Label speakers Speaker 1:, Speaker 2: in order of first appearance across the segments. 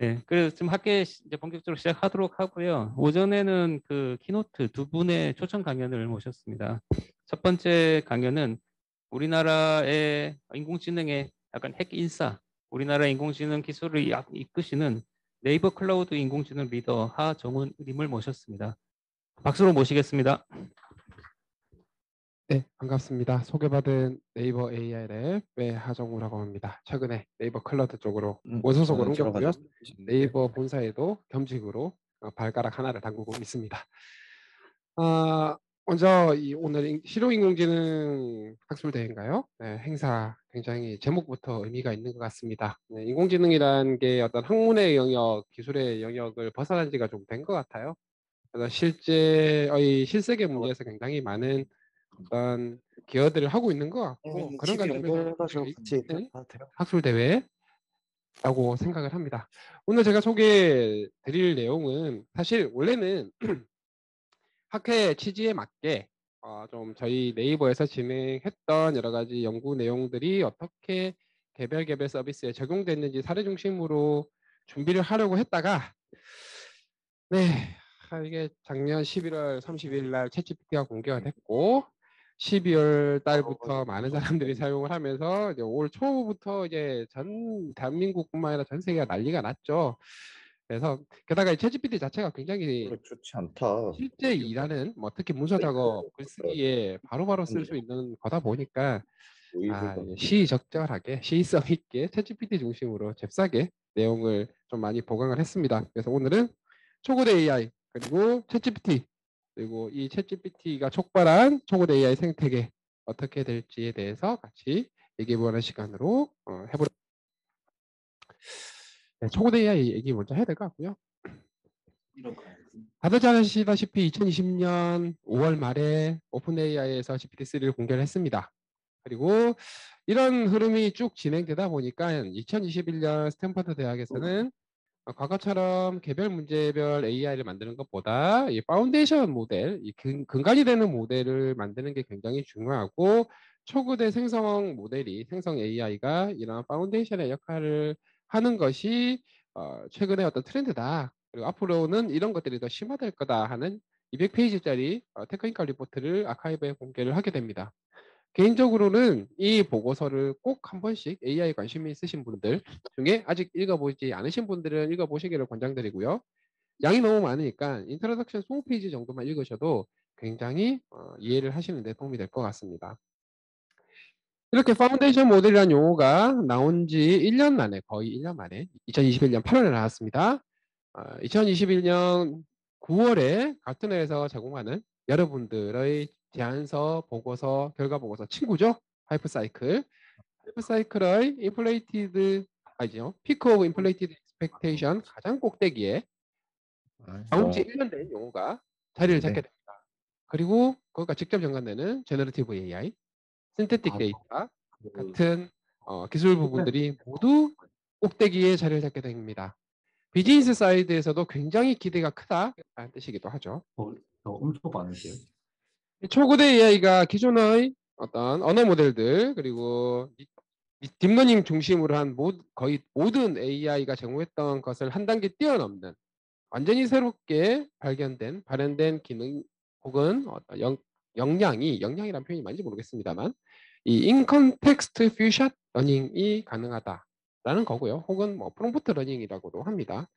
Speaker 1: 네, 그래서 지금 학계 이제 본격적으로 시작하도록 하고요. 오전에는 그 키노트 두 분의 초청 강연을 모셨습니다. 첫 번째 강연은 우리나라의 인공지능의 약간 핵 인싸, 우리나라 인공지능 기술을 이끄시는 네이버 클라우드 인공지능 리더 하정훈 님을 모셨습니다. 박수로 모시겠습니다.
Speaker 2: 네, 반갑습니다. 소개받은 네이버 AI 랩의 하정우라고 합니다. 최근에 네이버 클라우드 쪽으로 원소속으로
Speaker 3: 저는
Speaker 2: 옮겼고요.
Speaker 3: 들어가지고 계시는데.
Speaker 2: 네이버 본사에도 겸직으로 발가락 하나를 담그고 있습니다. 먼저 오늘 실용인공지능 학술대회인가요? 네, 행사 굉장히 제목부터 의미가 있는 것 같습니다. 네, 인공지능이라는 게 어떤 학문의 영역, 기술의 영역을 벗어난 지가 좀 된 것 같아요. 그래서 실제의 실세계 문제에서 굉장히 많은 어떤 기여들을 하고 있는 것 같고 그런
Speaker 3: TV
Speaker 2: 관점에서
Speaker 3: 연결해가지고
Speaker 2: 굉장히
Speaker 3: 같이
Speaker 2: 의미 있는
Speaker 3: 봐도 돼요?
Speaker 2: 학술 대회라고 생각을 합니다. 오늘 제가 소개해 드릴 내용은 사실 원래는 학회 취지에 맞게 좀 저희 네이버에서 진행했던 여러 가지 연구 내용들이 어떻게 개별 서비스에 적용됐는지 사례 중심으로 준비를 하려고 했다가 네, 이게 작년 11월 30일 날 챗GPT가 공개가 됐고 12월 달부터 많은 사람들이 사용을 하면서 이제 올 초부터 이제 전 대한민국뿐만 아니라 전 세계가 난리가 났죠. 그래서 게다가 이 챗GPT 자체가 굉장히
Speaker 3: 원래 좋지 않다.
Speaker 2: 실제 일하는 뭐 특히 문서 작업, 글쓰기에 바로바로 쓸 수 있는 거다 보니까 시의적절하게 시의성 있게 챗GPT 중심으로 잽싸게 내용을 좀 많이 보강을 했습니다. 그래서 오늘은 초고대 AI 그리고 챗GPT 그리고 이 챗GPT가 촉발한 초고대 AI 생태계 어떻게 될지에 대해서 같이 얘기해보는 시간으로 해보려. 네, 초고대 AI 얘기 먼저 해야 될 것 같고요. 다들 잘 아시다시피 2020년 5월 말에 오픈 AI에서 GPT-3를 공개를 했습니다. 그리고 이런 흐름이 쭉 진행되다 보니까 2021년 스탠퍼드 대학에서는 과거처럼 개별 문제별 AI를 만드는 것보다 이 파운데이션 모델, 이 근간이 되는 모델을 만드는 게 굉장히 중요하고 초고대 생성 모델이 생성 AI가 이런 파운데이션의 역할을 하는 것이 최근의 어떤 트렌드다. 그리고 앞으로는 이런 것들이 더 심화될 거다 하는 200페이지짜리 테크니컬 리포트를 아카이브에 공개를 하게 됩니다. 개인적으로는 이 보고서를 꼭 한 번씩 AI 관심이 있으신 분들 중에 아직 읽어보지 않으신 분들은 읽어보시기를 권장드리고요. 양이 너무 많으니까 인트로덕션 20페이지 정도만 읽으셔도 굉장히 이해를 하시는 데 도움이 될 것 같습니다. 이렇게 파운데이션 모델이라는 용어가 나온 지 1년 만에 거의 1년 만에 2021년 8월에 나왔습니다. 2021년 9월에 가트너에서 제공하는 여러분들의 제안서, 보고서, 결과 보고서 친구죠. 하이퍼사이클. 하이퍼사이클의 인플레이티드 아니죠. 피크 오브 인플레이티드 익스펙테이션 가장 꼭대기에 나온 지 1년 된 용어가 자리를 잡게 됩니다. 그리고 그것과 직접 연관되는 제너러티브 AI, 신테틱 데이터 같은 기술 부분들이 모두 꼭대기에 자리를 잡게 됩니다. 비즈니스 사이드에서도 굉장히 기대가 크다라는 뜻이기도 하죠.
Speaker 4: 엄청 많으세요?
Speaker 2: 초고대 AI가 기존의 어떤 언어 모델들 그리고 딥러닝 중심으로 한 거의 모든 AI가 제공했던 것을 한 단계 뛰어넘는 완전히 새롭게 발현된 기능 혹은 어떤 역량이라는 표현이 맞는지 모르겠습니다만 이 인컨텍스트 퓨전 러닝이 가능하다라는 거고요. 혹은 뭐 프롬프트 러닝이라고도 합니다.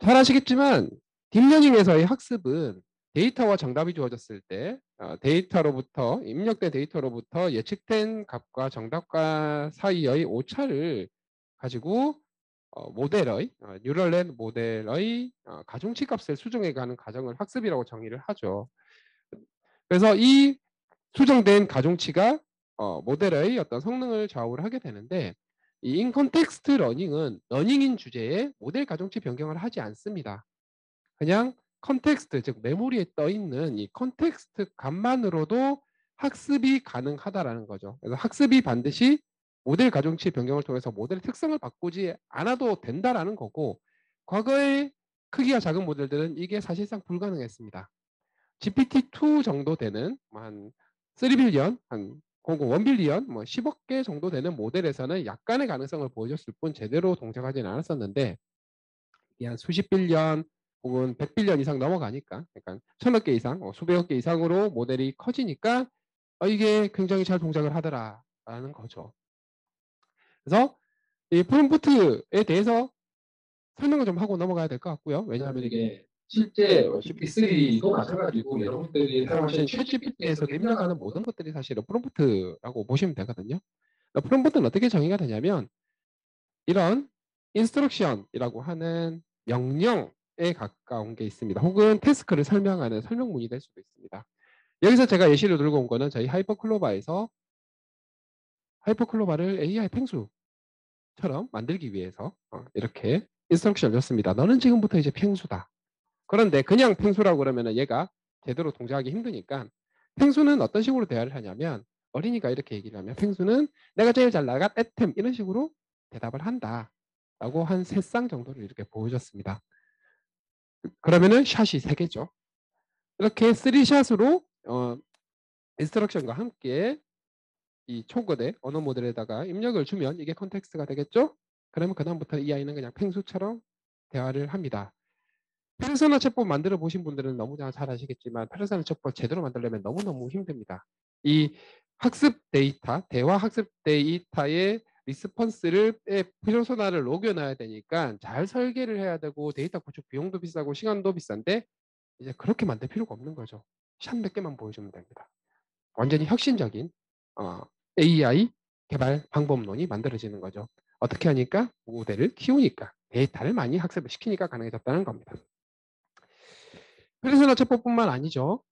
Speaker 2: 잘 아시겠지만 딥러닝에서의 학습은 데이터와 정답이 주어졌을 때 데이터로부터 입력된 데이터로부터 예측된 값과 정답과 사이의 오차를 가지고 모델의 뉴럴넷 모델의 가중치 값을 수정해가는 과정을 학습이라고 정의를 하죠. 그래서 이 수정된 가중치가 모델의 어떤 성능을 좌우를 하게 되는데 이 인컨텍스트 러닝은 러닝인 주제에 모델 가중치 변경을 하지 않습니다. 그냥 컨텍스트 즉 메모리에 떠 있는 이 컨텍스트 값만으로도 학습이 가능하다라는 거죠. 그래서 학습이 반드시 모델 가중치 변경을 통해서 모델의 특성을 바꾸지 않아도 된다라는 거고 과거의 크기가 작은 모델들은 이게 사실상 불가능했습니다. GPT-2 정도 되는 한 3빌리언 한 혹은 1빌리언, 뭐 10억 개 정도 되는 모델에서는 약간의 가능성을 보여줬을 뿐 제대로 동작하지는 않았었는데 이게 한 수십 빌리언 혹은 100빌리언 이상 넘어가니까 약간 천억 개 이상, 수백억 개 이상으로 모델이 커지니까 이게 굉장히 잘 동작을 하더라라는 거죠. 그래서 이 프롬프트에 대해서 설명을 좀 하고 넘어가야 될 것 같고요. 왜냐하면 이게 실제 GPT-3도 마찬가지고 여러분들이 사용하시는 챗GPT에서 입력하는 모든 것들이 사실은 프롬프트라고 보시면 되거든요. 프롬프트는 어떻게 정의가 되냐면 이런 인스트럭션이라고 하는 명령에 가까운 게 있습니다. 혹은 태스크를 설명하는 설명문이 될 수도 있습니다. 여기서 제가 예시를 들고 온 거는 저희 하이퍼클로바에서 하이퍼클로바를 AI 펭수처럼 만들기 위해서 이렇게 인스트럭션을 줬습니다. 너는 지금부터 이제 펭수다. 그런데 그냥 펭수라고 그러면 얘가 제대로 동작하기 힘드니까 펭수는 어떤 식으로 대화를 하냐면 어린이가 이렇게 얘기를 하면 펭수는 내가 제일 잘 나가 애템 이런 식으로 대답을 한다 라고 한 3쌍 정도를 이렇게 보여줬습니다. 그러면은 샷이 3개죠. 이렇게 3샷으로 인스트럭션과 함께 이 초거대 언어 모델에다가 입력을 주면 이게 컨텍스트가 되겠죠. 그러면 그다음부터 이 아이는 그냥 펭수처럼 대화를 합니다. 페르소나 챗봇 만들어 보신 분들은 너무나 잘 아시겠지만 페르소나 챗봇 제대로 만들려면 너무너무 힘듭니다. 이 학습 데이터, 대화 학습 데이터의 리스폰스를 페르소나를 녹여놔야 되니까 잘 설계를 해야 되고 데이터 구축 비용도 비싸고 시간도 비싼데 이제 그렇게 만들 필요가 없는 거죠. 샷 몇 개만 보여주면 됩니다. 완전히 혁신적인 AI 개발 방법론이 만들어지는 거죠. 어떻게 하니까 모델을 키우니까 데이터를 많이 학습을 시키니까 가능해졌다는 겁니다. 페르소나 챗봇뿐만 아니죠.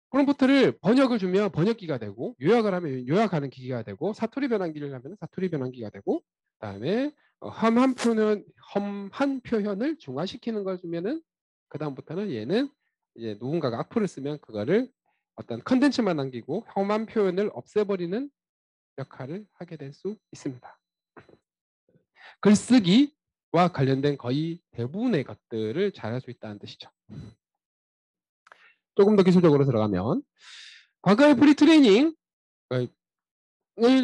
Speaker 2: 프롬프트를 번역을 주면 번역기가 되고 요약을 하면 요약하는 기기가 되고 사투리 변환기를 하면 사투리 변환기가 되고 그다음에 험한 표현을 중화시키는 걸 주면은 그다음부터는 얘는 이제 누군가가 악플을 쓰면 그거를 어떤 컨텐츠만 남기고 험한 표현을 없애버리는 역할을 하게 될 수 있습니다. 글쓰기와 관련된 거의 대부분의 것들을 잘할 수 있다는 뜻이죠. 조금 더 기술적으로 들어가면 과거의 프리트레이닝을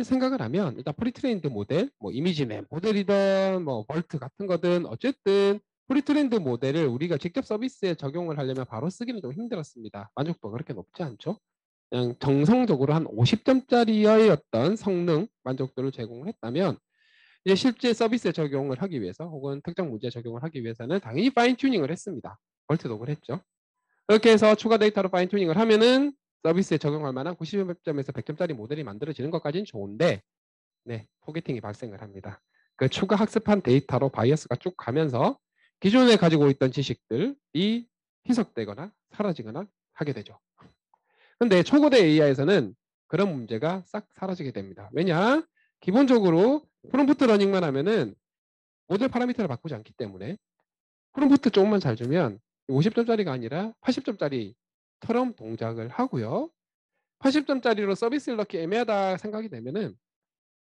Speaker 2: 생각을 하면 일단 프리트레인드 모델, 뭐 이미지맵 모델이든 뭐 벌트 같은 거든 어쨌든 프리트레인드 모델을 우리가 직접 서비스에 적용을 하려면 바로 쓰기는 좀 힘들었습니다. 만족도가 그렇게 높지 않죠. 그냥 정성적으로 한 50점짜리의 어떤 성능 만족도를 제공을 했다면 이제 실제 서비스에 적용을 하기 위해서 혹은 특정 문제에 적용을 하기 위해서는 당연히 파인 튜닝을 했습니다. 벌트도 그랬죠. 그렇게 해서 추가 데이터로 파인 튜닝을 하면은 서비스에 적용할 만한 90점에서 100점짜리 모델이 만들어지는 것까지는 좋은데 네, 포개팅이 발생을 합니다. 그 추가 학습한 데이터로 바이어스가 쭉 가면서 기존에 가지고 있던 지식들이 희석되거나 사라지거나 하게 되죠. 근데 초거대 AI에서는 그런 문제가 싹 사라지게 됩니다. 왜냐? 기본적으로 프롬프트 러닝만 하면은 모델 파라미터를 바꾸지 않기 때문에 프롬프트 조금만 잘 주면 50점짜리가 아니라 80점짜리처럼 동작을 하고요. 80점짜리로 서비스를 넣기 애매하다 생각이 되면은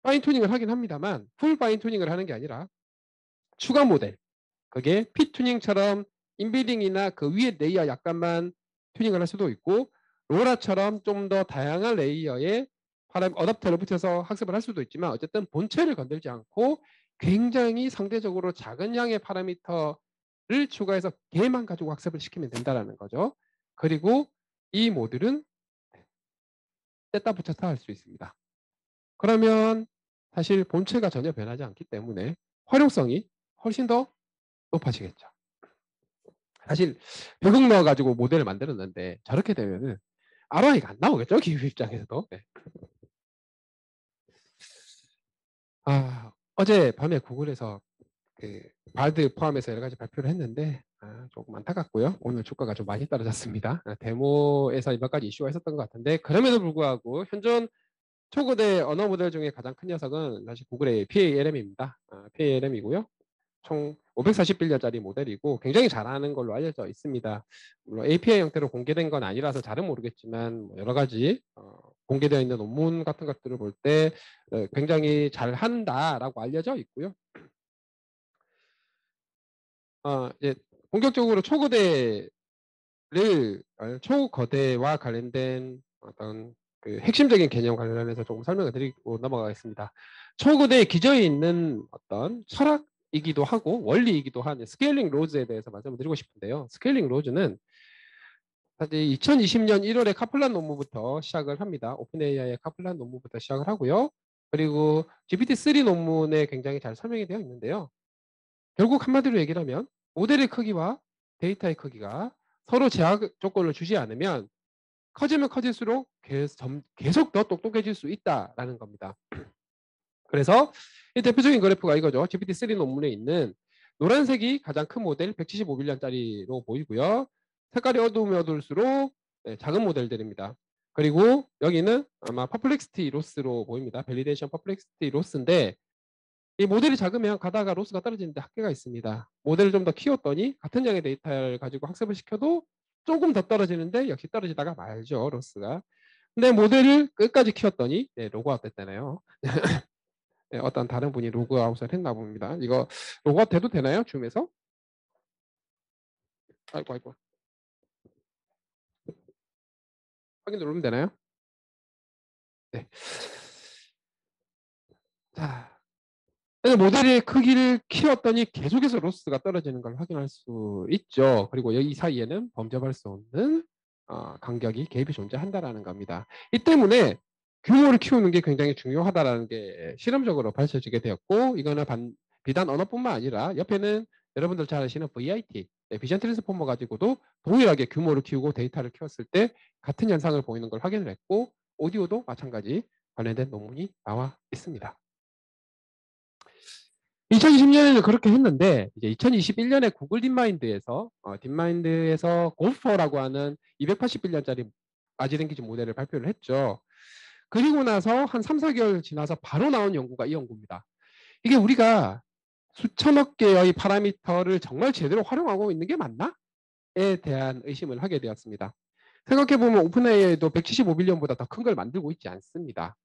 Speaker 2: 파인 튜닝을 하긴 합니다만 풀 파인 튜닝을 하는 게 아니라 추가 모델 그게 피 튜닝처럼 인비딩이나 그 위에 레이어 약간만 튜닝을 할 수도 있고 로라처럼 좀 더 다양한 레이어에 어댑터를 붙여서 학습을 할 수도 있지만 어쨌든 본체를 건들지 않고 굉장히 상대적으로 작은 양의 파라미터를 추가해서 걔만 가지고 학습을 시키면 된다는 거죠. 그리고 이 모듈은 뗐다 붙였다 할 수 있습니다. 그러면 사실 본체가 전혀 변하지 않기 때문에 활용성이 훨씬 더 높아지겠죠. 사실 벽을 넣어가지고 모델을 만들었는데 저렇게 되면은 ROI가 안 나오겠죠, 기업 입장에서도. 네. 어제 밤에 구글에서 그 발드 포함해서 여러 가지 발표를 했는데 조금 안타깝고요. 오늘 주가가 좀 많이 떨어졌습니다. 데모에서 몇 가지 이슈가 있었던 것 같은데 그럼에도 불구하고 현존 초거대 언어 모델 중에 가장 큰 녀석은 사실 구글의 PALM입니다. PALM이고요. 총 540빌리언짜리 모델이고 굉장히 잘하는 걸로 알려져 있습니다. 물론 API 형태로 공개된 건 아니라서 잘은 모르겠지만 여러 가지 공개되어 있는 논문 같은 것들을 볼 때 굉장히 잘한다라고 알려져 있고요. 이제 본격적으로 초거대와 관련된 어떤 그 핵심적인 개념 관련해서 조금 설명을 드리고 넘어가겠습니다. 초고대에 기저에 있는 어떤 철학이기도 하고 원리이기도 한 스케일링 로즈에 대해서 말씀을 드리고 싶은데요. 스케일링 로즈는 사실 2020년 1월에 카플란 논문부터 시작을 합니다. 오픈AI의 카플란 논문부터 시작을 하고요. 그리고 GPT-3 논문에 굉장히 잘 설명이 되어 있는데요. 결국 한마디로 얘기를 하면 모델의 크기와 데이터의 크기가 서로 제약 조건을 주지 않으면 커지면 커질수록 계속 더 똑똑해질 수 있다라는 겁니다. 그래서 이 대표적인 그래프가 이거죠. GPT-3 논문에 있는 노란색이 가장 큰 모델 175빌리언짜리로 보이고요. 색깔이 어두우면 어두울수록 작은 모델들입니다. 그리고 여기는 아마 퍼플렉시티 로스로 보입니다. 밸리데이션 퍼플렉시티 로스인데 이 모델이 작으면 가다가 로스가 떨어지는데 한계가 있습니다. 모델을 좀 더 키웠더니 같은 양의 데이터를 가지고 학습을 시켜도 조금 더 떨어지는데 역시 떨어지다가 말죠, 로스가. 근데 모델을 끝까지 키웠더니 로그아웃 됐잖아요. 어떤 다른 분이 로그아웃을 했나 봅니다. 이거 로그아웃 돼도 되나요? 줌에서? 아이고. 확인 누르면 되나요? 네. 자, 모델의 크기를 키웠더니 계속해서 로스가 떨어지는 걸 확인할 수 있죠. 그리고 이 사이에는 범접할 수 없는 간격이 갭이 존재한다라는 겁니다. 이 때문에 규모를 키우는 게 굉장히 중요하다라는 게 실험적으로 밝혀지게 되었고 이거는 비단 언어뿐만 아니라 옆에는 여러분들 잘 아시는 VIT, 비전 트랜스포머 가지고도 동일하게 규모를 키우고 데이터를 키웠을 때 같은 현상을 보이는 걸 확인을 했고 오디오도 마찬가지 관련된 논문이 나와 있습니다. 2020년에는 그렇게 했는데 이제 2021년에 구글 딥마인드에서 고퍼라고 하는 280빌리언짜리 라지랭귀지 모델을 발표를 했죠. 그리고 나서 한 3, 4개월 지나서 바로 나온 연구가 이 연구입니다. 이게 우리가 수천억 개의 파라미터를 정말 제대로 활용하고 있는 게 맞나?에 대한 의심을 하게 되었습니다. 생각해보면 오픈AI도 175빌리언보다 더 큰 걸 만들고 있지 않습니다.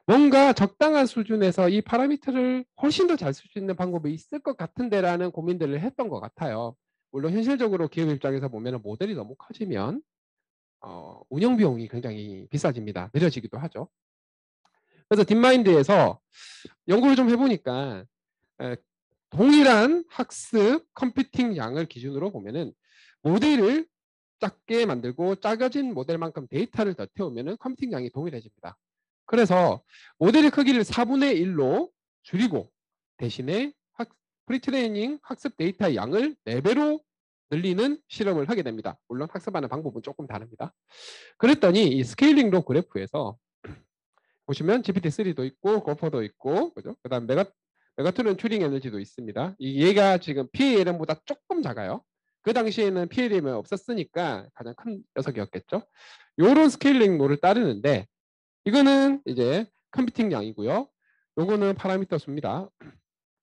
Speaker 2: 뭔가 적당한 수준에서 이 파라미터를 훨씬 더 잘 쓸 수 있는 방법이 있을 것 같은데라는 고민들을 했던 것 같아요. 물론 현실적으로 기업 입장에서 보면 모델이 너무 커지면 운영 비용이 굉장히 비싸집니다. 느려지기도 하죠. 그래서 딥마인드에서 연구를 좀 해보니까 동일한 학습 컴퓨팅 양을 기준으로 보면은 모델을 작게 만들고 작아진 모델만큼 데이터를 더 태우면 컴퓨팅 양이 동일해집니다. 그래서 모델의 크기를 4분의 1로 줄이고 대신에 프리트레이닝 학습 데이터의 양을 4배로 늘리는 실험을 하게 됩니다. 물론 학습하는 방법은 조금 다릅니다. 그랬더니 이 스케일링 로 그래프에서 보시면 GPT-3도 있고 고퍼도 있고 그죠? 그다음 메가트론 튜링 에너지도 있습니다. 얘가 지금 PALM보다 조금 작아요. 그 당시에는 PALM이 없었으니까 가장 큰 녀석이었겠죠. 요런 스케일링 로를 따르는데 이거는 이제 컴퓨팅 양이고요. 요거는 파라미터 수입니다.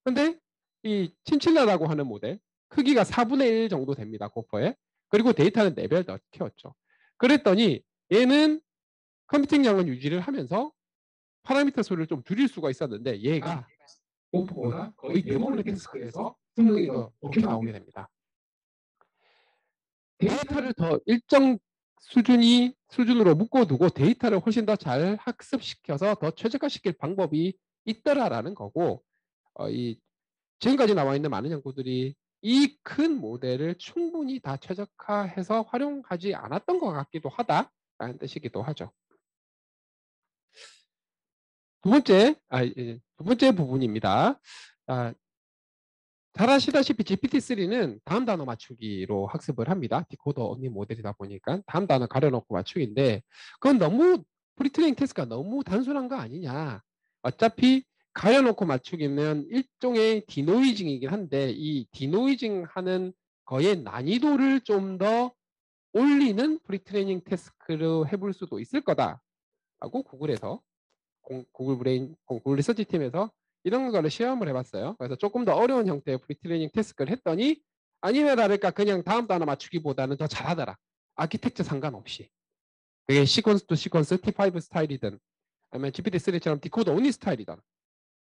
Speaker 2: 근데 이 친칠라라고 하는 모델 크기가 4분의 1 정도 됩니다. 고퍼에. 그리고 데이터는 4배 더 키웠죠. 그랬더니 얘는 컴퓨팅 양은 유지를 하면서 파라미터 수를 좀 줄일 수가 있었는데 얘가 고퍼보다 거의 4번의 텍스트에서 성능이 더 좋게 나오게 됩니다. 데이터를 더 일정 수준으로 묶어두고 데이터를 훨씬 더 잘 학습시켜서 더 최적화시킬 방법이 있더라라는 거고 지금까지 나와 있는 많은 연구들이 이 큰 모델을 충분히 다 최적화해서 활용하지 않았던 것 같기도 하다라는 뜻이기도 하죠. 두 번째 부분입니다. 잘 아시다시피 GPT-3는 다음 단어 맞추기로 학습을 합니다. 디코더 언니 모델이다 보니까 다음 단어 가려놓고 맞추기인데 그건 너무 프리트레이닝 테스트가 너무 단순한 거 아니냐. 어차피 가려놓고 맞추기는 일종의 디노이징이긴 한데 이 디노이징 하는 거의 난이도를 좀 더 올리는 프리트레이닝 테스트를 해볼 수도 있을 거다라고 구글에서 구글 리서치 팀에서 이런 거를 시험을 해봤어요. 그래서 조금 더 어려운 형태의 프리트레이닝 테스트를 했더니 아니나 다를까 그냥 다음 단어 맞추기보다는 더 잘하더라. 아키텍처 상관없이. 그게 시퀀스 투 시퀀스 T5 스타일이든 아니면 GPT-3처럼 디코더 온리 스타일이든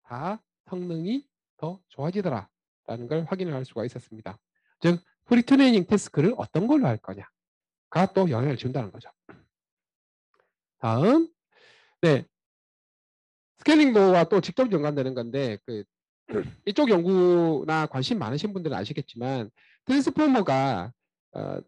Speaker 2: 다 성능이 더 좋아지더라 라는 걸 확인을 할 수가 있었습니다. 즉 프리트레이닝 테스트를 어떤 걸로 할 거냐가 또 영향을 준다는 거죠. 다음, 네, 스케일링도와 또 직접 연관되는 건데 이쪽 연구나 관심 많으신 분들은 아시겠지만 트랜스포머가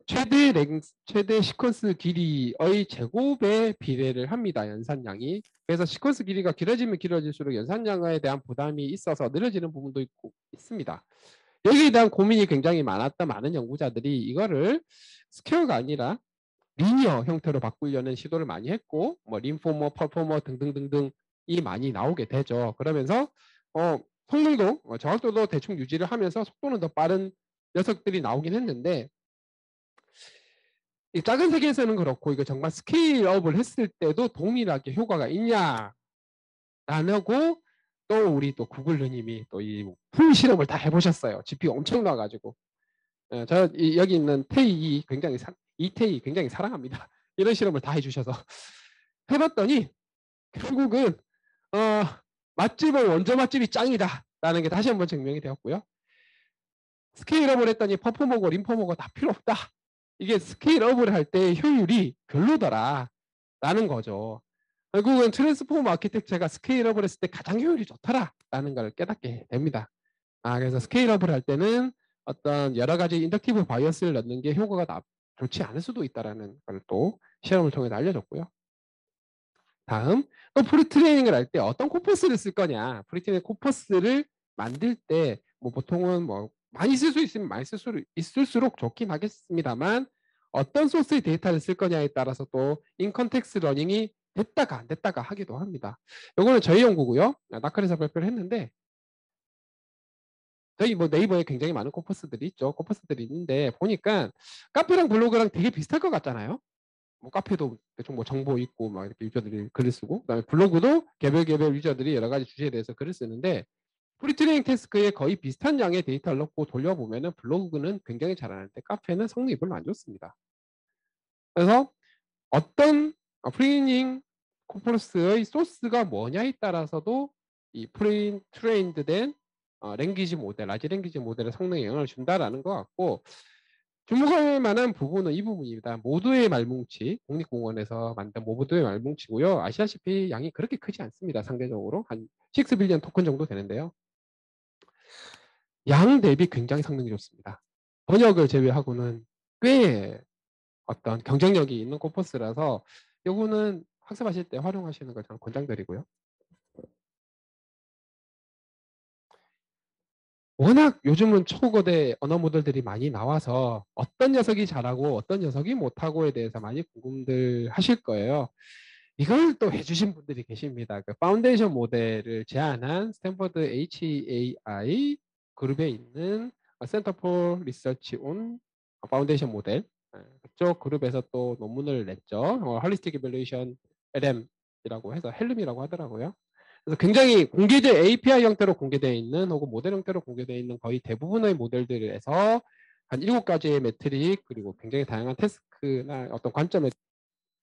Speaker 2: 최대 시퀀스 길이의 제곱에 비례를 합니다. 연산량이. 그래서 시퀀스 길이가 길어지면 길어질수록 연산량에 대한 부담이 있어서 느려지는 부분도 있습니다. 여기에 대한 고민이 굉장히 많았던 많은 연구자들이 이거를 스퀘어가 아니라 리니어 형태로 바꾸려는 시도를 많이 했고 뭐 림포머, 퍼포머 등등등등이 많이 나오게 되죠. 그러면서 성능도 정확도도 대충 유지를 하면서 속도는 더 빠른 녀석들이 나오긴 했는데 이 작은 세계에서는 그렇고 이거 정말 스케일업을 했을 때도 동일하게 효과가 있냐라고 또 우리 또 구글러님이 또 이 풀 실험을 다 해보셨어요. GPU 엄청 나와가지고 여기 있는 태희 굉장히 이태희 굉장히 사랑합니다. 이런 실험을 다 해주셔서 해봤더니 결국은 맛집은 원조 맛집이 짱이다 라는 게 다시 한번 증명이 되었고요. 스케일업을 했더니 퍼포머고 림포머고 다 필요 없다. 이게 스케일업을 할 때 효율이 별로더라 라는 거죠. 결국은 트랜스포머 아키텍처가 스케일업을 했을 때 가장 효율이 좋더라 라는 걸 깨닫게 됩니다. 그래서 스케일업을 할 때는 어떤 여러 가지 인덕티브 바이어스를 넣는 게 효과가 좋지 않을 수도 있다는 걸 또 실험을 통해서 알려줬고요. 다음, 또 프리트레이닝을 할 때 어떤 코퍼스를 쓸 거냐. 프리트레이닝 코퍼스를 만들 때 뭐 보통은 뭐 많이 쓸 수 있으면 많이 있을수록 좋긴 하겠습니다만 어떤 소스의 데이터를 쓸 거냐에 따라서 또 인컨텍스트 러닝이 됐다가 안 됐다가 하기도 합니다. 이거는 저희 연구고요. 나클에서 발표를 했는데 저희 뭐 네이버에 굉장히 많은 코퍼스들이 있죠. 코퍼스들이 있는데 보니까 카페랑 블로그랑 되게 비슷할 것 같잖아요. 뭐 카페도 대충 뭐 정보 있고 막 이렇게 유저들이 글을 쓰고 그다음에 블로그도 개별 유저들이 여러 가지 주제에 대해서 글을 쓰는데 프리트레이닝 태스크에 거의 비슷한 양의 데이터를 넣고 돌려보면은 블로그는 굉장히 잘하는데 카페는 성능이 별로 안 좋습니다. 그래서 어떤 프리트레이닝 코퍼스의 소스가 뭐냐에 따라서도 이 트레인드된 랭귀지 모델, 라지 랭귀지 모델의 성능에 영향을 준다라는 것 같고 주목할 만한 부분은 이 부분입니다. 모두의 말뭉치, 국립공원에서 만든 모두의 말뭉치고요. 아시다시피 양이 그렇게 크지 않습니다. 상대적으로 한 6빌리언 토큰 정도 되는데요. 양 대비 굉장히 성능이 좋습니다. 번역을 제외하고는 꽤 어떤 경쟁력이 있는 코퍼스라서 이거는 학습하실 때 활용하시는 걸 저는 권장드리고요. 워낙 요즘은 초거대 언어 모델들이 많이 나와서 어떤 녀석이 잘하고 어떤 녀석이 못하고에 대해서 많이 궁금들 하실 거예요. 이걸 또 해주신 분들이 계십니다. 그 파운데이션 모델을 제안한 스탠퍼드 HAI 그룹에 있는 센터 포 리서치 온 파운데이션 모델 그쪽 그룹에서 또 논문을 냈죠. 홀리스틱 이밸루에이션 LM이라고 해서 헬름이라고 하더라고요. 그래서 굉장히 공개된 API 형태로 공개되어 있는 혹은 모델 형태로 공개되어 있는 거의 대부분의 모델들에서 한 7가지의 매트릭 그리고 굉장히 다양한 태스크나 어떤 관점에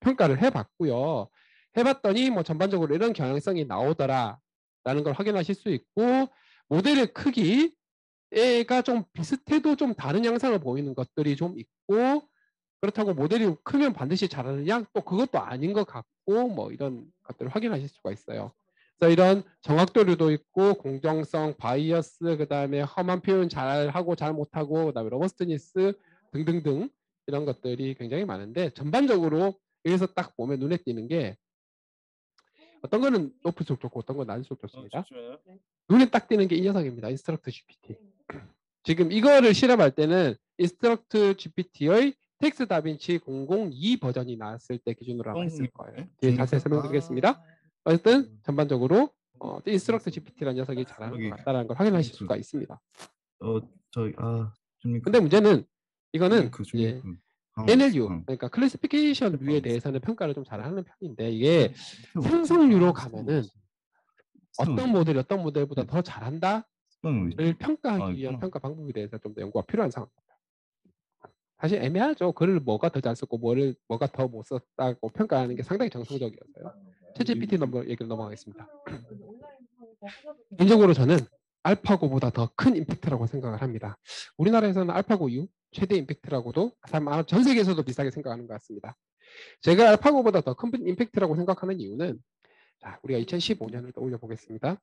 Speaker 2: 평가를 해봤고요. 해봤더니 뭐 전반적으로 이런 경향성이 나오더라 라는 걸 확인하실 수 있고 모델의 크기가 좀 비슷해도 좀 다른 양상을 보이는 것들이 좀 있고 그렇다고 모델이 크면 반드시 잘하느냐 또 그것도 아닌 것 같고 뭐 이런 것들을 확인하실 수가 있어요. 그래서 이런 정확도류도 있고 공정성, 바이어스, 그 다음에 험한 표현 잘하고 잘 못하고 그 다음에 로버스트니스 등등등 이런 것들이 굉장히 많은데 전반적으로 여기서 딱 보면 눈에 띄는 게 어떤 거는 높을수록 좋고 어떤 건 낮을수록 좋습니다. 눈에 딱 띄는 게 이 녀석입니다. 인스트럭트 GPT. 지금 이거를 실험할 때는 인스트럭트 GPT의 텍스트 다빈치 002 버전이 나왔을 때 기준으로 아마 했을 거예요. 뒤에 자세히 설명드리겠습니다. 어쨌든 전반적으로 인스트럭트 GPT라는 녀석이 잘하는 것 같다는 걸 확인하실 수가 있습니다. 근데 문제는 이거는 이제 NLU, 그러니까 클래시피케이션 류에 대해서는 평가를 좀 잘하는 편인데 이게 생성류로 가면은 어떤 모델이 어떤 모델보다 더 잘한다를 평가하기 위한 평가 방법에 대해서 좀 더 연구가 필요한 상황입니다. 사실 애매하죠. 글을 뭐가 더 잘 썼고 뭐가 더 못 썼다고 평가하는 게 상당히 정성적이어서요. 챗GPT 얘기를 넘어가겠습니다. 개인적으로 저는 알파고보다 더 큰 임팩트라고 생각을 합니다. 우리나라에서는 알파고 이후 최대 임팩트라고도 아마 전 세계에서도 비슷하게 생각하는 것 같습니다. 제가 알파고보다 더 큰 임팩트라고 생각하는 이유는 자, 우리가 2015년을 떠올려 보겠습니다.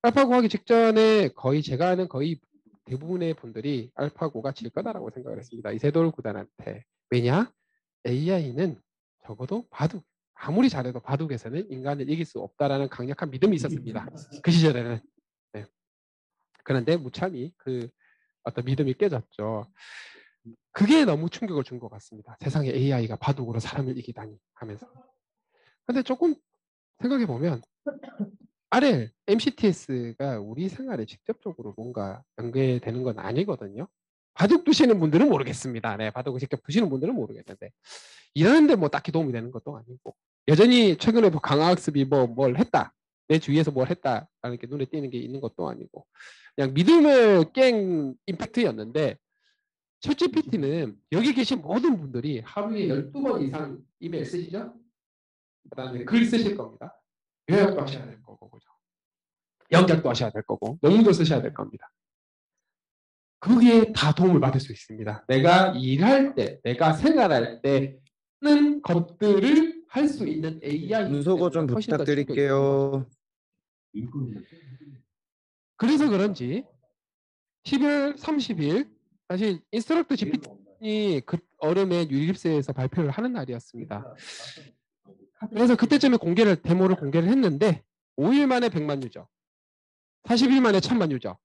Speaker 2: 알파고 하기 직전에 거의 제가 아는 거의 대부분의 분들이 알파고가 질 거다라고 생각을 했습니다. 이세돌 구단한테. 왜냐? AI는 적어도 바둑, 아무리 잘해도 바둑에서는 인간을 이길 수 없다라는 강력한 믿음이 있었습니다. 그 시절에는. 네. 그런데 무참히 그 어떤 믿음이 깨졌죠. 그게 너무 충격을 준 것 같습니다. 세상에 AI가 바둑으로 사람을 이기다니 하면서. 근데 조금 생각해 보면 RL, MCTS가 우리 생활에 직접적으로 뭔가 연계되는 건 아니거든요. 바둑 두시는 분들은 모르겠습니다. 네, 바둑을 직접 두시는 분들은 모르겠는데 이러는데 뭐 딱히 도움이 되는 것도 아니고 여전히 최근에 뭐 강화학습이 뭘 했다. 내 주위에서 뭘 했다라는 게 눈에 띄는 게 있는 것도 아니고 그냥 믿음을 깬 임팩트였는데 챗GPT는 여기 계신 모든 분들이 하루에 12번 이상 이메일 쓰시죠? 그다음에 글 쓰실 겁니다. 요약도 하셔야 될 거고 그죠? 영작도 하셔야 될 거고 논문도 쓰셔야 될 겁니다. 그게 다 도움을 받을 수 있습니다. 내가 일할 때, 내가 생활할 때는 것들을 할 수 있는 AI
Speaker 3: 문서고 좀 부탁드릴게요.
Speaker 2: 그래서 그런지 10월 30일 사실 인스트럭터 GPT이 그 얼음의 유립스에서 발표를 하는 날이었습니다. 그래서 그때쯤에 데모를 공개를 했는데 5일 만에 100만 유저, 40일 만에 1000만 유저,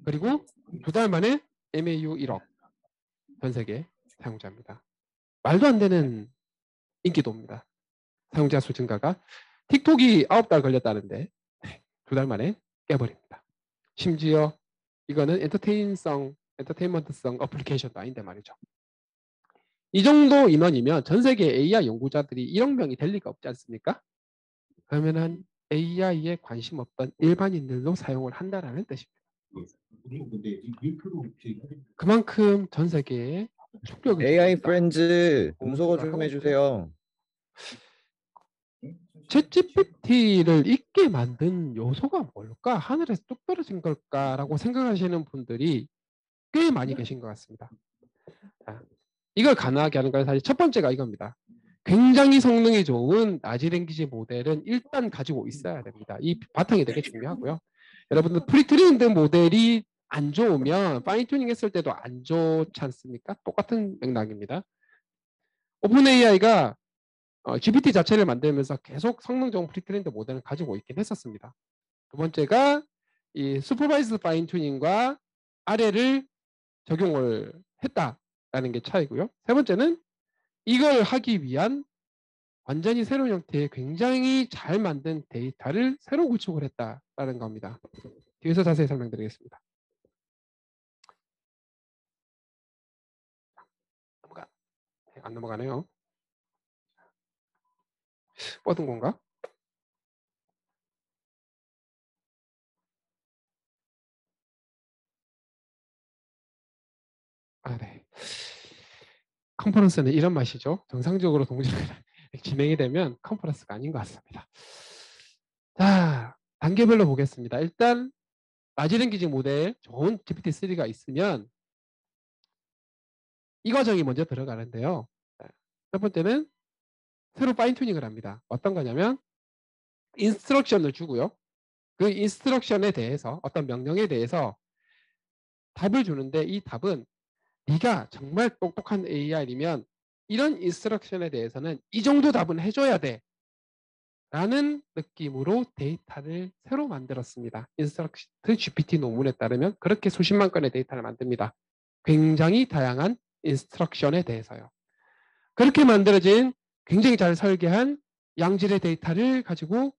Speaker 2: 그리고 2달 만에 MAU 1억 전 세계 사용자입니다. 말도 안 되는 인기도입니다. 사용자 수 증가가 틱톡이 9달 걸렸다는데 2달 만에 깨버립니다. 심지어 이거는 엔터테인먼트성 어플리케이션도 아닌데 말이죠. 이 정도 인원이면 전 세계 AI 연구자들이 1억 명이 될 리가 없지 않습니까? 그러면은 AI에 관심 없던 일반인들도 사용을 한다라는 뜻입니다. 그만큼 전 세계에 충격을
Speaker 3: AI
Speaker 2: 줍니다.
Speaker 3: 프렌즈 문서고 좀 해주세요.
Speaker 2: 챗GPT를 읽게 만든 요소가 뭘까? 하늘에서 뚝 떨어진 걸까라고 생각하시는 분들이 꽤 많이 계신 것 같습니다. 자, 이걸 가능하게 하는 건 사실 첫 번째가 이겁니다. 굉장히 성능이 좋은 라지 랭귀지 모델은 일단 가지고 있어야 됩니다. 이 바탕이 되게 중요하고요. 여러분들 프리트레인드 모델이 안 좋으면 파인튜닝 했을 때도 안 좋지 않습니까? 똑같은 맥락입니다. 오픈 AI가 GPT 자체를 만들면서 계속 성능 좋은 프리트레인드 모델을 가지고 있긴 했었습니다. 두 번째가 이 슈퍼바이즈드 파인튜닝과 RL을 적용을 했다라는 게 차이고요. 세 번째는 이걸 하기 위한 완전히 새로운 형태의 굉장히 잘 만든 데이터를 새로 구축을 했다라는 겁니다. 뒤에서 자세히 설명드리겠습니다. 안 넘어가네요. 뻗은 건가? 아, 네. 컨퍼런스는 이런 맛이죠. 정상적으로 동시에 진행이 되면 컨퍼런스가 아닌 것 같습니다. 자, 단계별로 보겠습니다. 일단 라지 랭귀지 모델 좋은 GPT-3가 있으면 이 과정이 먼저 들어가는데요. 첫 번째는 새로 파인튜닝을 합니다. 어떤 거냐면 인스트럭션을 주고요. 그 인스트럭션에 대해서 어떤 명령에 대해서 답을 주는데 이 답은 네가 정말 똑똑한 AI이면 이런 인스트럭션에 대해서는 이 정도 답은 해줘야 돼 라는 느낌으로 데이터를 새로 만들었습니다. 인스트럭트 GPT 논문에 따르면 그렇게 수십만 건의 데이터를 만듭니다. 굉장히 다양한 인스트럭션에 대해서요. 그렇게 만들어진 굉장히 잘 설계한 양질의 데이터를 가지고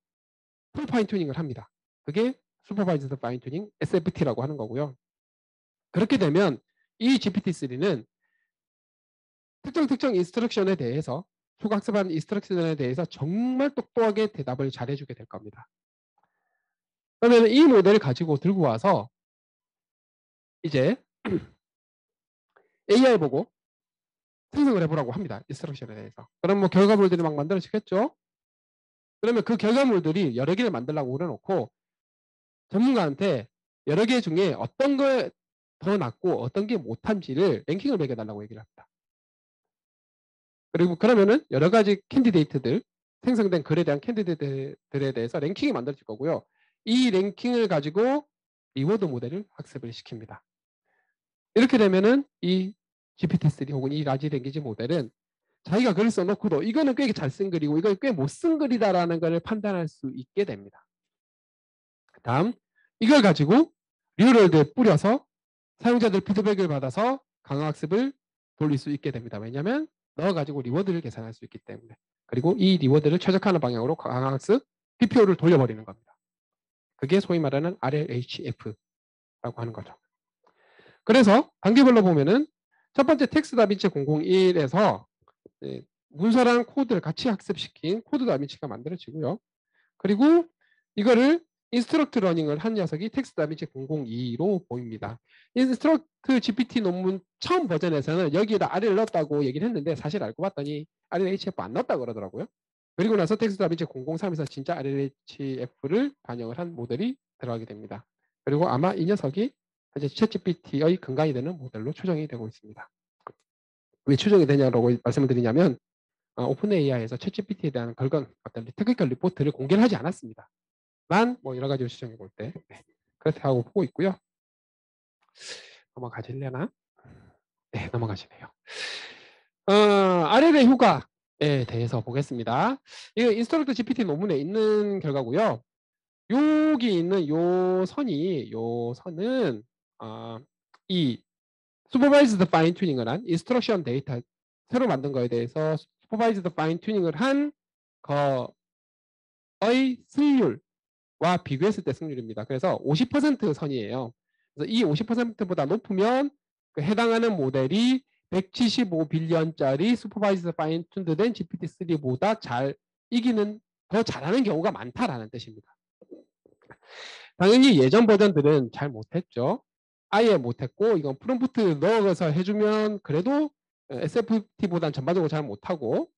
Speaker 2: 풀 파인튜닝을 합니다. 그게 슈퍼바이즈드 파인튜닝 SFT라고 하는 거고요. 그렇게 되면 이 GPT-3는 특정 인스트럭션에 대해서 초각습한 인스트럭션에 대해서 정말 똑똑하게 대답을 잘해주게 될 겁니다. 그러면 이 모델을 가지고 들고 와서 이제 AI 보고 생성을 해보라고 합니다. 인스트럭션에 대해서. 그럼 뭐 결과물들이 막 만들어지겠죠? 그러면 그 결과물들이 여러 개를 만들라고 그려놓고 전문가한테 여러 개 중에 어떤 거 더 낫고 어떤 게 못한지를 랭킹을 매겨달라고 얘기를 합니다. 그리고 그러면은 여러 가지 캔디데이트들, 생성된 글에 대한 캔디데이트들에 대해서 랭킹이 만들어질 거고요. 이 랭킹을 가지고 리워드 모델을 학습을 시킵니다. 이렇게 되면은 이 GPT-3 혹은 이 라지 랭귀지 모델은 자기가 글을 써놓고도 이거는 꽤 잘 쓴 글이고 이건 꽤 못 쓴 글이다라는 것을 판단할 수 있게 됩니다. 다음, 이걸 가지고 리얼월드에 뿌려서 사용자들 피드백을 받아서 강화학습을 돌릴 수 있게 됩니다. 왜냐하면 넣어가지고 리워드를 계산할 수 있기 때문에. 그리고 이 리워드를 최적화하는 방향으로 강화학습 PPO를 돌려버리는 겁니다. 그게 소위 말하는 RLHF라고 하는 거죠. 그래서 단계별로 보면은 첫 번째 텍스트 다빈치 001에서 문서랑 코드를 같이 학습시킨 코드 다빈치가 만들어지고요. 그리고 이거를 인스트럭트 러닝을 한 녀석이 텍스트 다빈치 002로 보입니다. 인스트럭트 GPT 논문 처음 버전에서는 여기에다 R을 넣었다고 얘기를 했는데 사실 알고 봤더니 RLHF 안 넣었다고 그러더라고요. 그리고 나서 텍스트 다빈치 003에서 진짜 RLHF를 반영을 한 모델이 들어가게 됩니다. 그리고 아마 이 녀석이 현재 챗GPT의 근간이 되는 모델로 추정이 되고 있습니다. 왜 추정이 되냐고 말씀을 드리냐면 오픈 AI에서 챗GPT에 대한 어떤 테크니컬 리포트를 공개를 하지 않았습니다. 만 뭐 여러 가지로 추정해 볼 때 그렇게 하고 보고 있고요. 넘어가실려나? 네, 넘어가시네요. RL의 효과에 대해서 보겠습니다. 이거 인스트럭트 GPT 논문에 있는 결과고요. 여기 있는 요 선은 이 슈퍼바이즈드 파인 튜닝을 한 인스트럭션 데이터 새로 만든 거에 대해서 슈퍼바이즈드 파인 튜닝을 한 거의 승률과 비교했을 때 승률입니다. 그래서 50% 선이에요. 그래서 이 50%보다 높으면 그 해당하는 모델이 175빌리언짜리 슈퍼바이즈드 파인 튠드된 GPT-3보다 더 잘하는 경우가 많다라는 뜻입니다. 당연히 예전 버전들은 잘 못했죠. 아예 못했고 이건 프롬프트 넣어서 해주면 그래도 SFT보다는 전반적으로 잘 못하고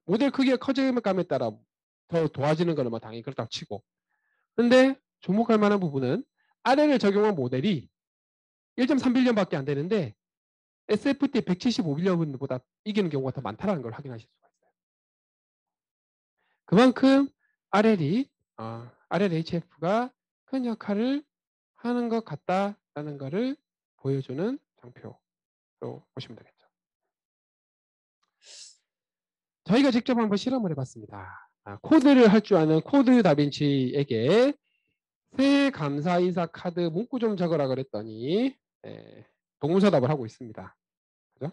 Speaker 2: 모델 크기가 커져감에 따라 더 도와지는 거는 뭐 당연히 그렇다고 치고 근데 주목할 만한 부분은 RL을 적용한 모델이 1.3빌리언밖에 안 되는데 SFT 175빌리언보다 이기는 경우가 더 많다는 걸 확인하실 수가 있어요. 그만큼 RLHF가 큰 역할을 하는 것 같다라는 것을 보여주는 장표로 보시면 되겠죠. 저희가 직접 한번 실험을 해봤습니다. 코드를 할 줄 아는 코드 다빈치에게 새 감사 인사 카드 문구 좀 적으라 그랬더니 동문서답을 하고 있습니다. 그죠?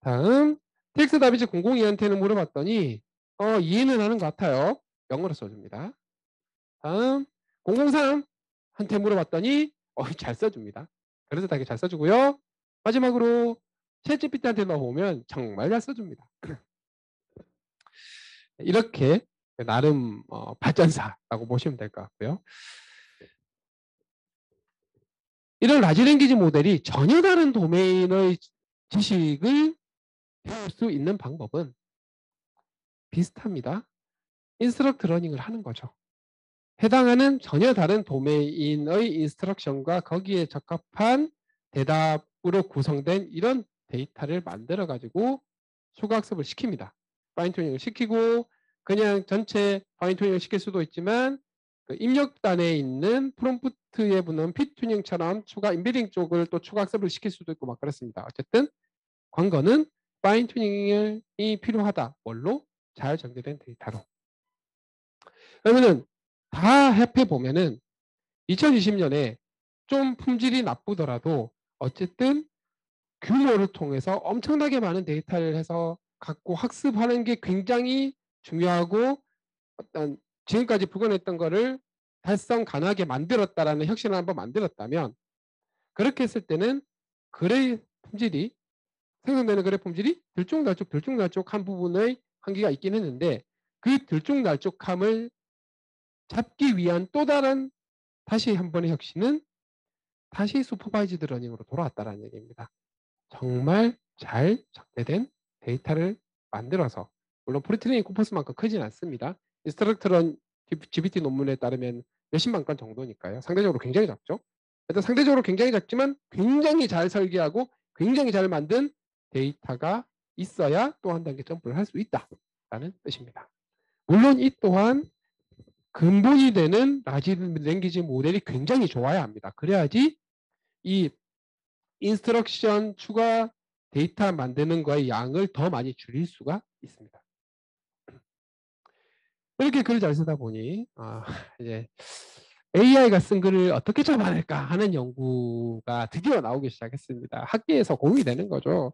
Speaker 2: 다음 텍스트 다빈치 002한테는 물어봤더니 이해는 하는 것 같아요. 영어로 써줍니다. 다음 003한테 물어봤더니 잘 써줍니다. 그래서 되게 잘 써주고요. 마지막으로 챗GPT한테 넣어보면 정말 잘 써줍니다. 이렇게 나름 발전사라고 보시면 될 것 같고요. 이런 라지 랭귀지 모델이 전혀 다른 도메인의 지식을 배울 수 있는 방법은 비슷합니다. 인스트럭트 러닝을 하는 거죠. 해당하는 전혀 다른 도메인의 인스트럭션과 거기에 적합한 대답으로 구성된 이런 데이터를 만들어 가지고 추가학습을 시킵니다. 파인튜닝을 시키고 그냥 전체 파인튜닝을 시킬 수도 있지만 그 입력단에 있는 프롬프트에 붙는 핏튜닝처럼 추가 인베딩 쪽을 또 추가학습을 시킬 수도 있고 막 그렇습니다. 어쨌든 관건은 파인튜닝이 필요하다. 뭘로? 잘 정제된 데이터로. 그러면은 다 합해보면은 2020년에 좀 품질이 나쁘더라도 어쨌든 규모를 통해서 엄청나게 많은 데이터를 해서 갖고 학습하는 게 굉장히 중요하고 어떤 지금까지 불가능했던 거를 달성 가능하게 만들었다라는 혁신을 한번 만들었다면 그렇게 했을 때는 글의 품질이 생성되는 글의 품질이 들쭉날쭉한 부분의 한계가 있긴 했는데 그 들쭉날쭉함을 잡기 위한 또 다른 다시 한 번의 혁신은 다시 슈퍼바이즈드 러닝으로 돌아왔다는 얘기입니다. 정말 잘 적대된 데이터를 만들어서 물론 프리트레이닝 코퍼스만큼 크진 않습니다. 인스트럭트런 GPT 논문에 따르면 몇십만 건 정도니까요. 상대적으로 굉장히 작죠. 일단 상대적으로 굉장히 작지만 굉장히 잘 설계하고 굉장히 잘 만든 데이터가 있어야 또 한 단계 점프를 할 수 있다라는 뜻입니다. 물론 이 또한 근본이 되는 라지 랭귀지 모델이 굉장히 좋아야 합니다. 그래야지 이 인스트럭션 추가 데이터 만드는 거의 양을 더 많이 줄일 수가 있습니다. 이렇게 글을 잘 쓰다 보니 이제 AI가 쓴 글을 어떻게 잡아낼까 하는 연구가 드디어 나오기 시작했습니다. 학계에서 고민이 되는 거죠.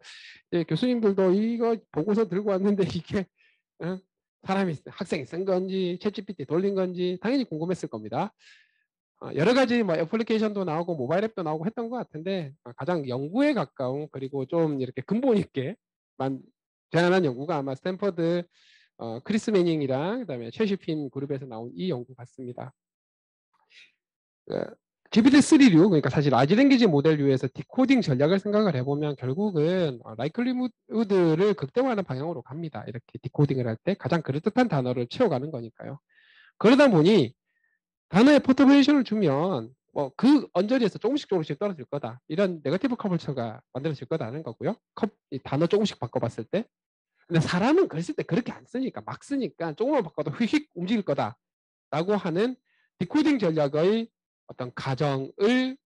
Speaker 2: 이제 교수님들도 이거 보고서 들고 왔는데 이게 사람이 학생이 쓴 건지 챗GPT 돌린 건지 당연히 궁금했을 겁니다. 여러 가지 뭐 애플리케이션도 나오고 모바일 앱도 나오고 했던 것 같은데 가장 연구에 가까운 그리고 좀 이렇게 근본 있게 제안한 연구가 아마 스탠퍼드 크리스 매닝이랑 그다음에 최시핀 그룹에서 나온 이 연구 같습니다. GPT-3류 그러니까 사실 라지 랭귀지 모델류에서 디코딩 전략을 생각을 해보면 결국은 라이클리후드를 극대화하는 방향으로 갑니다. 이렇게 디코딩을 할 때 가장 그럴듯한 단어를 채워가는 거니까요. 그러다 보니 단어에 포트레이션을 주면 뭐 그 언저리에서 조금씩 떨어질 거다. 이런 네거티브 커버처가 만들어질 거다는 거고요. 이 단어 조금씩 바꿔봤을 때. 근데 사람은 글 쓸 때 그렇게 안 쓰니까 막 쓰니까 조금만 바꿔도 휙휙 움직일 거다라고 하는 디코딩 전략의 어떤 가정을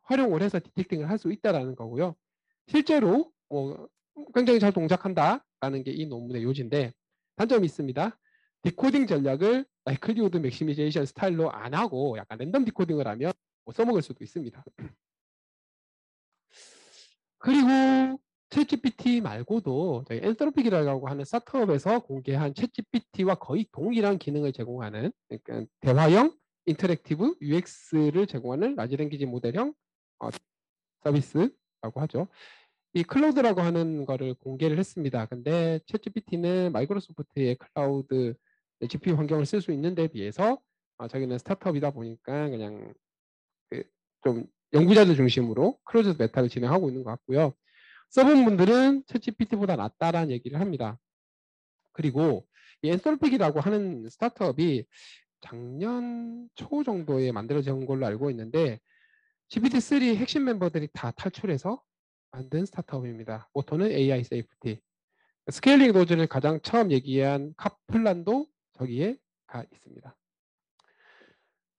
Speaker 2: 활용을 해서 디텍팅을 할 수 있다라는 거고요. 실제로 뭐 굉장히 잘 동작한다라는 게 이 논문의 요지인데 단점이 있습니다. 디코딩 전략을 라이클리후드 맥시미제이션 스타일로 안 하고 약간 랜덤 디코딩을 하면 못 써먹을 수도 있습니다. 그리고 챗GPT 말고도 저희 엔트로픽이라고 하는 스타트업에서 공개한 챗GPT와 거의 동일한 기능을 제공하는 그러니까 대화형 인터랙티브 UX를 제공하는 라지 랭귀지 모델형 서비스라고 하죠. 이 클라우드라고 하는 거를 공개를 했습니다. 근데 챗GPT는 마이크로소프트의 클라우드 GPU 환경을 쓸 수 있는 데 비해서 저기는 스타트업이다 보니까 그냥 좀 연구자들 중심으로 클로즈 베타를 진행하고 있는 것 같고요. 써본 분들은 챗GPT보다 낫다라는 얘기를 합니다. 그리고 이 엔솔픽이라고 하는 스타트업이 작년 초 정도에 만들어진 걸로 알고 있는데 GPT-3 핵심 멤버들이 다 탈출해서 만든 스타트업입니다. 모토는 AI 세이프티. 스케일링 노즐을 가장 처음 얘기한 카플란도 저기에 가 있습니다.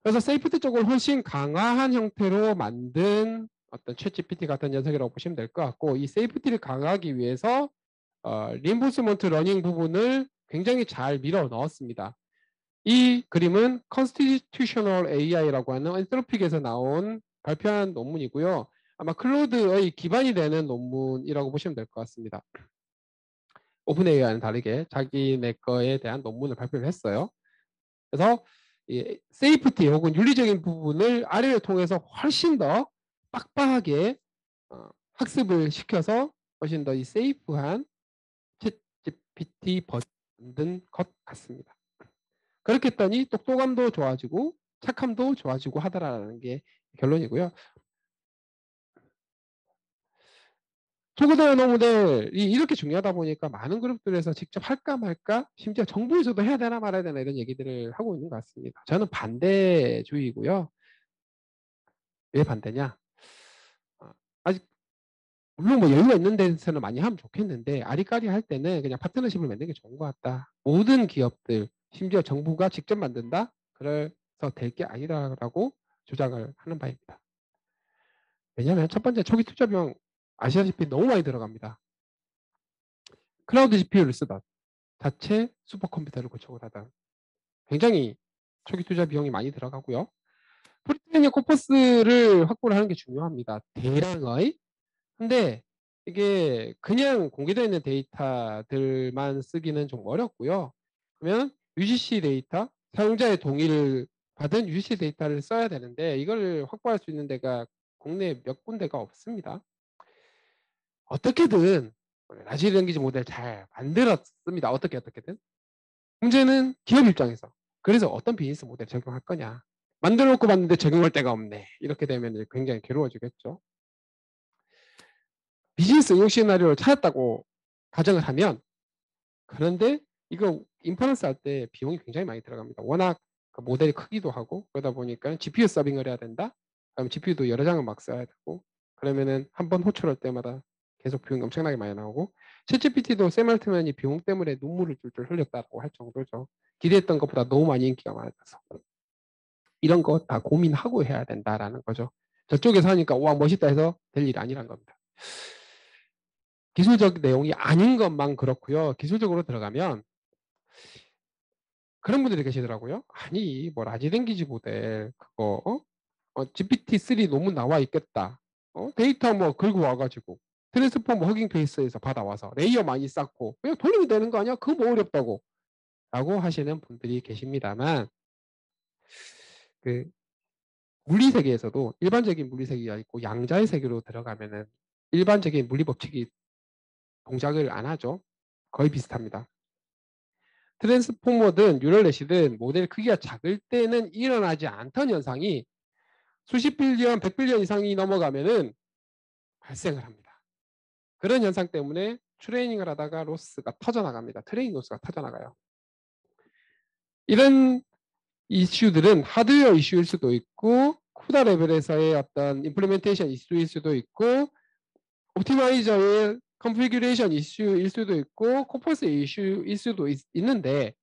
Speaker 2: 그래서 세이프티 쪽을 훨씬 강화한 형태로 만든 어떤 챗GPT 같은 녀석이라고 보시면 될 것 같고 이 세이프티를 강화하기 위해서 리인포스먼트 러닝 부분을 굉장히 잘 밀어 넣었습니다. 이 그림은 Constitutional AI라고 하는 엔트로픽에서 나온 발표한 논문이고요. 아마 클로드의 기반이 되는 논문이라고 보시면 될 것 같습니다. 오픈 AI와는 다르게 자기네 거에 대한 논문을 발표를 했어요. 그래서 이 세이프티 혹은 윤리적인 부분을 아래를 통해서 훨씬 더 빡빡하게 학습을 시켜서 훨씬 더 이 세이프한 챗GPT 만든 것 같습니다. 그렇게 했더니 똑똑함도 좋아지고 착함도 좋아지고 하더라라는 게 결론이고요. 초고도 언어 모델이 이렇게 중요하다 보니까 많은 그룹들에서 직접 할까 말까 심지어 정부에서도 해야 되나 말아야 되나 이런 얘기들을 하고 있는 것 같습니다. 저는 반대주의고요. 왜 반대냐? 아직 물론 뭐 여유가 있는 데서는 많이 하면 좋겠는데 아리까리 할 때는 그냥 파트너십을 맺는 게 좋은 것 같다. 모든 기업들 심지어 정부가 직접 만든다? 그래서 될 게 아니라고 주장을 하는 바입니다. 왜냐하면 첫 번째 초기 투자 비용 아시다시피 너무 많이 들어갑니다. 클라우드 GPU를 쓰다 자체 슈퍼컴퓨터를 구축을 하다 굉장히 초기 투자 비용이 많이 들어가고요. 프리트레이닝 코퍼스를 확보를 하는 게 중요합니다. 대량의. 근데 이게 그냥 공개되어 있는 데이터들만 쓰기는 좀 어렵고요. 그러면 UGC 데이터, 사용자의 동의를 받은 UGC 데이터를 써야 되는데 이걸 확보할 수 있는 데가 국내에 몇 군데가 없습니다. 어떻게든 라지 랭귀지 모델 잘 만들었습니다. 어떻게든. 문제는 기업 입장에서. 그래서 어떤 비즈니스 모델 적용할 거냐. 만들어 놓고 봤는데 적용할 데가 없네. 이렇게 되면 굉장히 괴로워지겠죠. 비즈니스 응용 시나리오를 찾았다고 가정을 하면 그런데 이거 인퍼런스 할 때 비용이 굉장히 많이 들어갑니다. 워낙 그 모델이 크기도 하고 그러다 보니까 GPU 서빙을 해야 된다. 그럼 GPU도 여러 장을 막 써야 되고 그러면은 한 번 호출할 때마다 계속 비용이 엄청나게 많이 나오고 챗GPT도 샘 알트만이 비용 때문에 눈물을 쫄쫄 흘렸다고 할 정도죠. 기대했던 것보다 너무 많이 인기가 많아서 이런 거 다 고민하고 해야 된다라는 거죠. 저쪽에서 하니까 와 멋있다 해서 될 일이 아니란 겁니다. 기술적 내용이 아닌 것만 그렇고요. 기술적으로 들어가면 그런 분들이 계시더라고요. 아니 뭐 라지 랭귀지 모델 그거 GPT-3 논문 나와 있겠다. 데이터 뭐 긁고 와가지고 트랜스포머 허깅 페이스에서 받아와서 레이어 많이 쌓고 그냥 돌리면 되는 거 아니야? 그거 뭐 어렵다고 라고 하시는 분들이 계십니다만 그 물리 세계에서도 일반적인 물리 세계가 있고 양자의 세계로 들어가면은 일반적인 물리 법칙이 동작을 안 하죠. 거의 비슷합니다. 트랜스포머든 뉴럴넷이든 모델 크기가 작을 때는 일어나지 않던 현상이 수십 빌리언, 100빌리언 이상이 넘어가면은 발생을 합니다. 그런 현상 때문에 트레이닝을 하다가 로스가 터져나갑니다. 트레이닝 로스가 터져나가요. 이런 이슈들은 하드웨어 이슈일 수도 있고 쿠다 레벨에서의 어떤 임플리멘테이션 이슈일 수도 있고 옵티마이저의 컨피규레이션 이슈일 수도 있고 코퍼스 이슈일 수도 있는데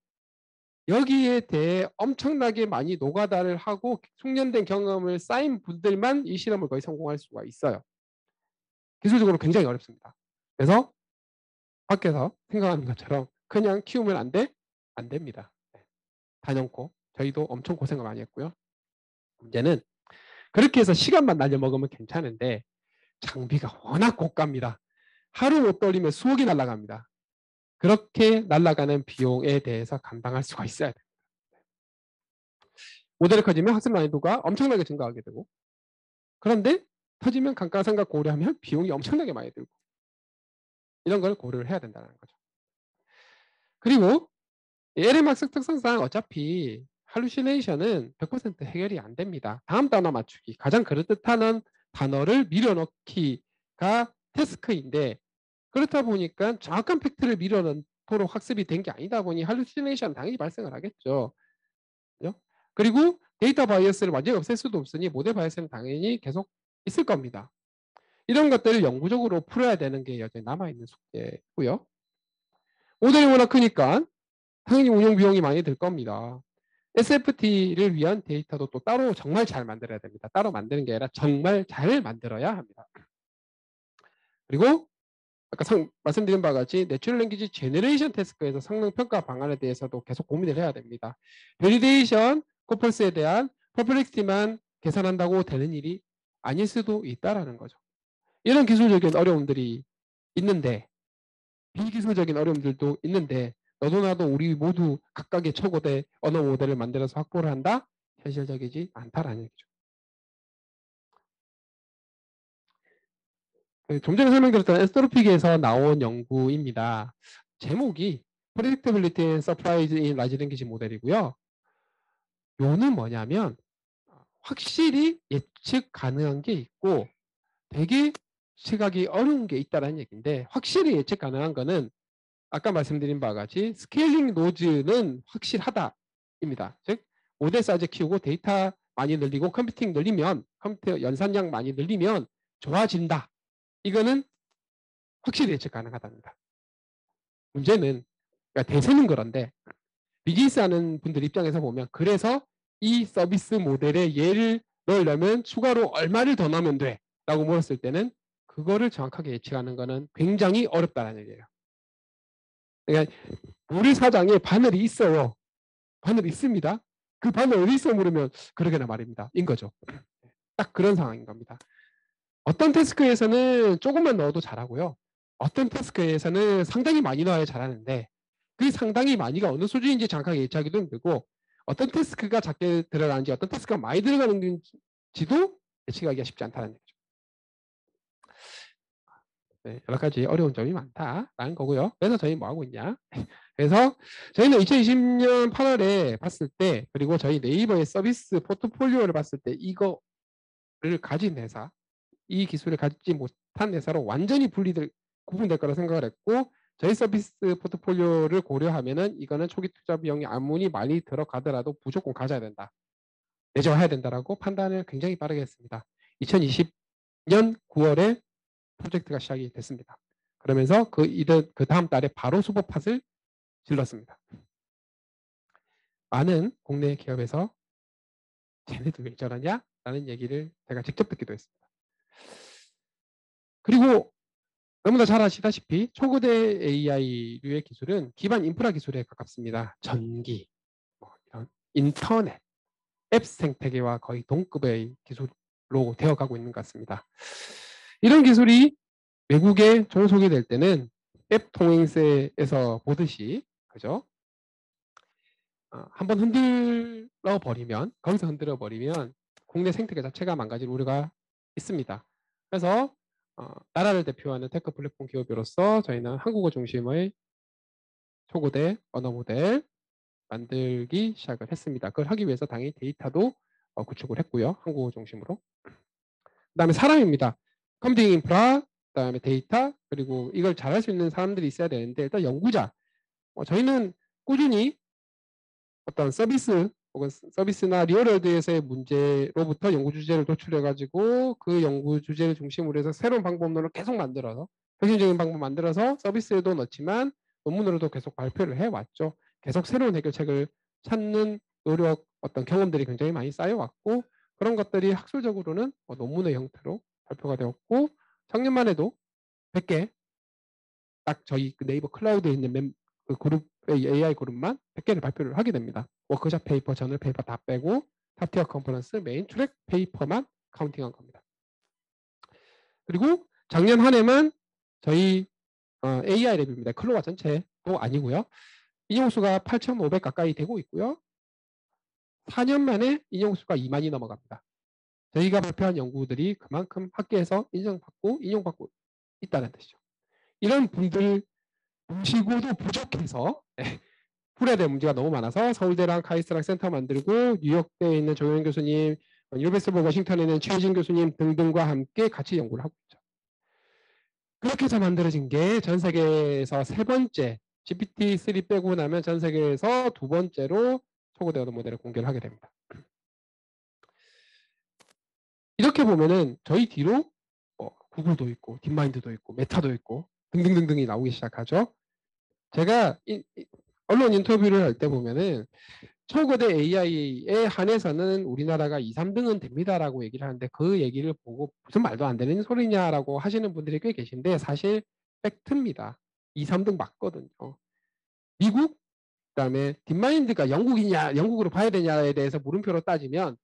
Speaker 2: 여기에 대해 엄청나게 많이 노가다를 하고 숙련된 경험을 쌓인 분들만 이 실험을 거의 성공할 수가 있어요. 기술적으로 굉장히 어렵습니다. 그래서 밖에서 생각하는 것처럼 그냥 키우면 안 돼? 안 됩니다. 단연코 저희도 엄청 고생을 많이 했고요. 문제는 그렇게 해서 시간만 날려먹으면 괜찮은데 장비가 워낙 고가입니다. 하루 못 돌리면 수억이 날아갑니다. 그렇게 날아가는 비용에 대해서 감당할 수가 있어야 됩니다. 모델이 커지면 학습 난이도가 엄청나게 증가하게 되고 그런데 터지면 감가상각 고려하면 비용이 엄청나게 많이 들고 이런 걸 고려를 해야 된다는 거죠. 그리고 LM학습 특성상 어차피 할루시네이션은 100% 해결이 안 됩니다. 다음 단어 맞추기, 가장 그럴듯한 단어를 밀어넣기가 태스크인데 그렇다 보니까 정확한 팩트를 밀어넣도록 학습이 된 게 아니다 보니 할루시네이션 당연히 발생을 하겠죠. 그리고 데이터 바이어스를 완전히 없앨 수도 없으니 모델 바이어스는 당연히 계속 있을 겁니다. 이런 것들을 영구적으로 풀어야 되는 게 여전히 남아있는 숙제고요. 모델이 워낙 크니까 당연히 운영 비용이 많이 들 겁니다. SFT를 위한 데이터도 또 따로 정말 잘 만들어야 됩니다. 따로 만드는 게 아니라 정말 잘 만들어야 합니다. 그리고 아까 말씀드린 바와 같이 내추럴 랭귀지 제너레이션 태스크에서 성능 평가 방안에 대해서도 계속 고민을 해야 됩니다. 베리데이션, 코펄스에 대한 퍼플렉시티만 계산한다고 되는 일이 아닐 수도 있다라는 거죠. 이런 기술적인 어려움들이 있는데 비기술적인 어려움들도 있는데 너도 나도 우리 모두 각각의 초고대 언어 모델을 만들어서 확보를 한다? 현실적이지 않다라는 얘기죠. 좀 전에 설명드렸던 에스트로픽에서 나온 연구입니다. 제목이 Predictability and Surprise in Large Language 모델이고요. 요는 뭐냐면 확실히 예측 가능한 게 있고 되게 예측하기 어려운 게 있다는 얘기인데 확실히 예측 가능한 거는 아까 말씀드린 바와 같이 스케일링 노즈는 확실하다입니다. 즉 모델 사이즈 키우고 데이터 많이 늘리고 컴퓨팅 늘리면 컴퓨터 연산량 많이 늘리면 좋아진다. 이거는 확실히 예측 가능하답니다. 문제는 그러니까 대세는 그런데 비즈니스 하는 분들 입장에서 보면 그래서 이 서비스 모델에 얘를 넣으려면 추가로 얼마를 더 넣으면 돼? 라고 물었을 때는 그거를 정확하게 예측하는 거는 굉장히 어렵다는 얘기예요. 그러니까 우리 사장에 바늘이 있어요. 바늘이 있습니다. 그 바늘 어디 있어 물으면 그러게나 말입니다. 인 거죠. 딱 그런 상황인 겁니다. 어떤 태스크에서는 조금만 넣어도 잘하고요. 어떤 태스크에서는 상당히 많이 넣어야 잘하는데 그 상당히 많이가 어느 수준인지 정확하게 예측하기도 힘들고 어떤 태스크가 작게 들어가는지 어떤 태스크가 많이 들어가는지도 예측하기가 쉽지 않다는 얘기죠. 네, 여러 가지 어려운 점이 많다라는 거고요. 그래서 저희 뭐 하고 있냐? 그래서 저희는 2020년 8월에 봤을 때 그리고 저희 네이버의 서비스 포트폴리오를 봤을 때 이거를 가진 회사 이 기술을 가지지 못한 회사로 완전히 구분될 거라 생각을 했고 저희 서비스 포트폴리오를 고려하면은 이거는 초기 투자 비용이 아무리 많이 들어가더라도 무조건 가져야 된다. 내줘야 된다라고 판단을 굉장히 빠르게 했습니다. 2020년 9월에 프로젝트가 시작이 됐습니다. 그러면서 그 다음 달에 바로 수보팟을 질렀습니다. 많은 국내 기업에서 쟤네도 왜 저러냐? 라는 얘기를 제가 직접 듣기도 했습니다. 그리고 너무나 잘 아시다시피 초거대 AI류의 기술은 기반 인프라 기술에 가깝습니다. 전기, 이런 인터넷, 앱 생태계와 거의 동급의 기술로 되어가고 있는 것 같습니다. 이런 기술이 외국에 종속이 될 때는 앱 통행세에서 보듯이 그죠? 한번 흔들어 버리면 거기서 흔들어 버리면 국내 생태계 자체가 망가질 우려가 있습니다. 그래서 나라를 대표하는 테크 플랫폼 기업으로서 저희는 한국어 중심의 초고대 언어 모델 만들기 시작을 했습니다. 그걸 하기 위해서 당연히 데이터도 구축을 했고요. 한국어 중심으로. 그다음에 사람입니다. 컴퓨팅 인프라, 그다음에 데이터, 그리고 이걸 잘할 수 있는 사람들이 있어야 되는데 일단 연구자. 저희는 꾸준히 어떤 서비스 혹은 서비스나 리얼월드에서의 문제로부터 연구 주제를 도출해가지고 그 연구 주제를 중심으로 해서 새로운 방법론을 계속 만들어서 혁신적인 방법 만들어서 서비스에도 넣지만 논문으로도 계속 발표를 해왔죠. 계속 새로운 해결책을 찾는 노력, 어떤 경험들이 굉장히 많이 쌓여왔고 그런 것들이 학술적으로는 논문의 형태로 발표가 되었고 작년만 해도 100개 딱 저희 네이버 클라우드에 있는 그 그룹의 AI 그룹만 100개를 발표를 하게 됩니다. 워크숍 페이퍼, 저널 페이퍼 다 빼고 탑티어 컨퍼런스 메인 트랙 페이퍼만 카운팅한 겁니다. 그리고 작년 한 해만 저희 AI 랩입니다. 클로바 전체도 아니고요. 인용수가 8,500 가까이 되고 있고요. 4년 만에 인용수가 2만이 넘어갑니다. 저희가 발표한 연구들이 그만큼 학계에서 인정받고 인용받고 있다는 뜻이죠. 이런 분들 모시고도 부족해서 풀어야 될 문제가 너무 많아서 서울대랑 카이스트랑 센터 만들고 뉴욕대에 있는 조현 교수님, 유니버시티 오브 워싱턴에 있는 최진 교수님 등등과 함께 같이 연구를 하고 있죠. 그렇게 해서 만들어진 게 전 세계에서 세 번째, GPT-3 빼고 나면 전 세계에서 두 번째로 초고대 언어 모델을 공개를 하게 됩니다. 이렇게 보면은 저희 뒤로 구글도 있고 딥마인드도 있고 메타도 있고 등등등등이 나오기 시작하죠. 제가 언론 인터뷰를 할 때 보면은 초거대 AI에 한해서는 우리나라가 2, 3등은 됩니다라고 얘기를 하는데 그 얘기를 보고 무슨 말도 안 되는 소리냐라고 하시는 분들이 꽤 계신데 사실 팩트입니다. 2, 3등 맞거든요. 미국, 그다음에 딥마인드가 영국이냐, 영국으로 봐야 되냐에 대해서 물음표로 따지면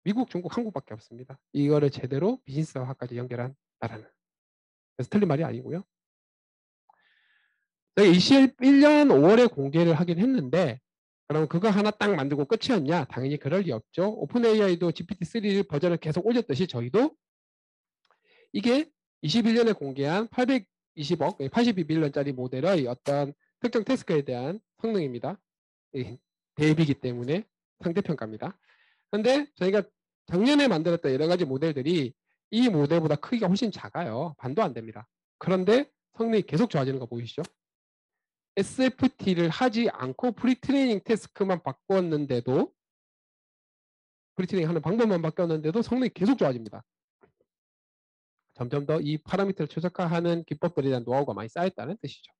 Speaker 2: 미국, 중국, 한국밖에 없습니다. 이거를 제대로 비즈니스화까지 연결한 나라는. 그래서 틀린 말이 아니고요. 21년 5월에 공개를 하긴 했는데 그럼 그거 하나 딱 만들고 끝이었냐? 당연히 그럴 리 없죠. 오픈 AI도 GPT-3 버전을 계속 올렸듯이 저희도 이게 21년에 공개한 820억, 82빌런짜리 모델의 어떤 특정 태스크에 대한 성능입니다. 대비기 때문에 상대평가입니다. 그런데 저희가 작년에 만들었던 여러 가지 모델들이 이 모델보다 크기가 훨씬 작아요. 반도 안 됩니다. 그런데 성능이 계속 좋아지는 거 보이시죠? SFT를 하지 않고 프리트레이닝 태스크만 바꿨는데도 프리트레이닝 하는 방법만 바뀌었는데도 성능이 계속 좋아집니다. 점점 더 이 파라미터를 최적화하는 기법들에 대한 노하우가 많이 쌓였다는 뜻이죠.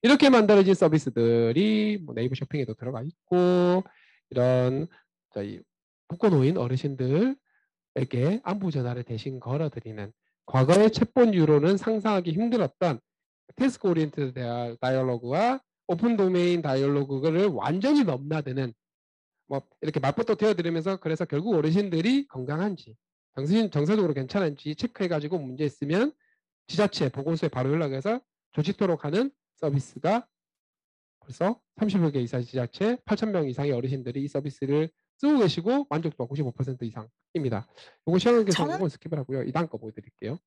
Speaker 2: 이렇게 만들어진 서비스들이 네이버 쇼핑에도 들어가 있고 이런 저희 묶어놓인 어르신들에게 안부 전화를 대신 걸어드리는 과거의 챗봇 유로는 상상하기 힘들었던 태스크 오리엔티드 다이얼로그와 오픈 도메인 다이얼로그를 완전히 넘나드는 이렇게 말벗도 되어드리면서 그래서 결국 어르신들이 건강한지 정서적으로 괜찮은지 체크해가지고 문제 있으면 지자체 보건소에 바로 연락해서 조치토록 하는 서비스가 벌써 30여 개 이상 지자체 8,000명 이상의 어르신들이 이 서비스를 쓰고 계시고 만족도가 95% 이상입니다. 이거 시험하기 위해서 이건 스킵을 하고요. 이 다음 거 보여드릴게요.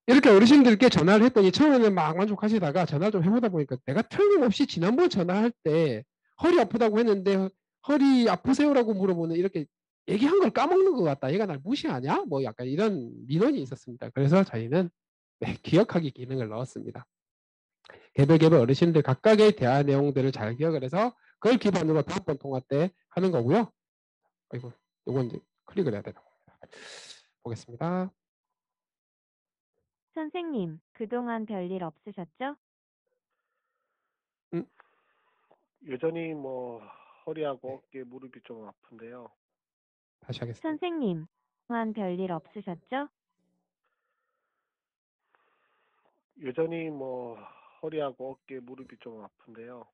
Speaker 2: 이렇게 어르신들께 전화를 했더니 처음에는 막 만족하시다가 전화를 좀 해보다 보니까 내가 틀림없이 지난번 전화할 때 허리 아프다고 했는데 허리 아프세요라고 물어보는 이렇게 얘기한 걸 까먹는 것 같다. 얘가 날 무시하냐? 뭐 약간 이런 민원이 있었습니다. 그래서 저희는 기억하기 기능을 넣었습니다. 개별 어르신들 각각의 대화 내용들을 잘 기억을 해서 그걸 기반으로 다음번 통화 때 하는 거고요. 아이고, 이건 이제 클릭을 해야 되나 봅니다. 보겠습니다.
Speaker 5: 선생님, 그동안 별일 없으셨죠?
Speaker 6: 여전히 뭐 허리하고 어깨, 무릎이 좀 아픈데요.
Speaker 2: 다시 하겠습니다.
Speaker 5: 선생님, 그동안 별일 없으셨죠?
Speaker 6: 여전히 뭐 허리하고 어깨, 무릎이 좀 아픈데요.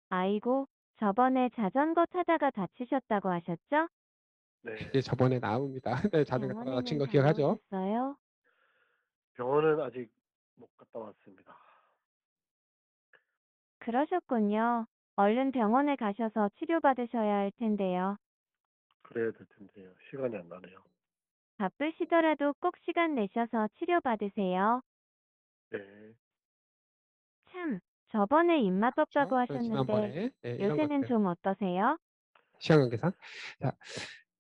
Speaker 5: 아이고, 저번에 자전거 타다가 다치셨다고 하셨죠?
Speaker 6: 네,
Speaker 2: 이제 저번에 나옵니다. 네, 자전거 타다 다친 거 기억하죠?
Speaker 5: 다녀오셨어요?
Speaker 6: 병원은 아직 못 갔다 왔습니다.
Speaker 5: 그러셨군요. 얼른 병원에 가셔서 치료받으셔야 할 텐데요.
Speaker 6: 그래야 될 텐데요. 시간이 안 나네요.
Speaker 5: 바쁘시더라도 꼭 시간 내셔서 치료받으세요.
Speaker 6: 네,
Speaker 5: 참, 저번에 입맛 없다고
Speaker 2: 그렇죠?
Speaker 5: 하셨는데
Speaker 2: 지난번에 네, 이런
Speaker 5: 요새는
Speaker 2: 것들.
Speaker 5: 좀 어떠세요?
Speaker 2: 시간 관계상. 자,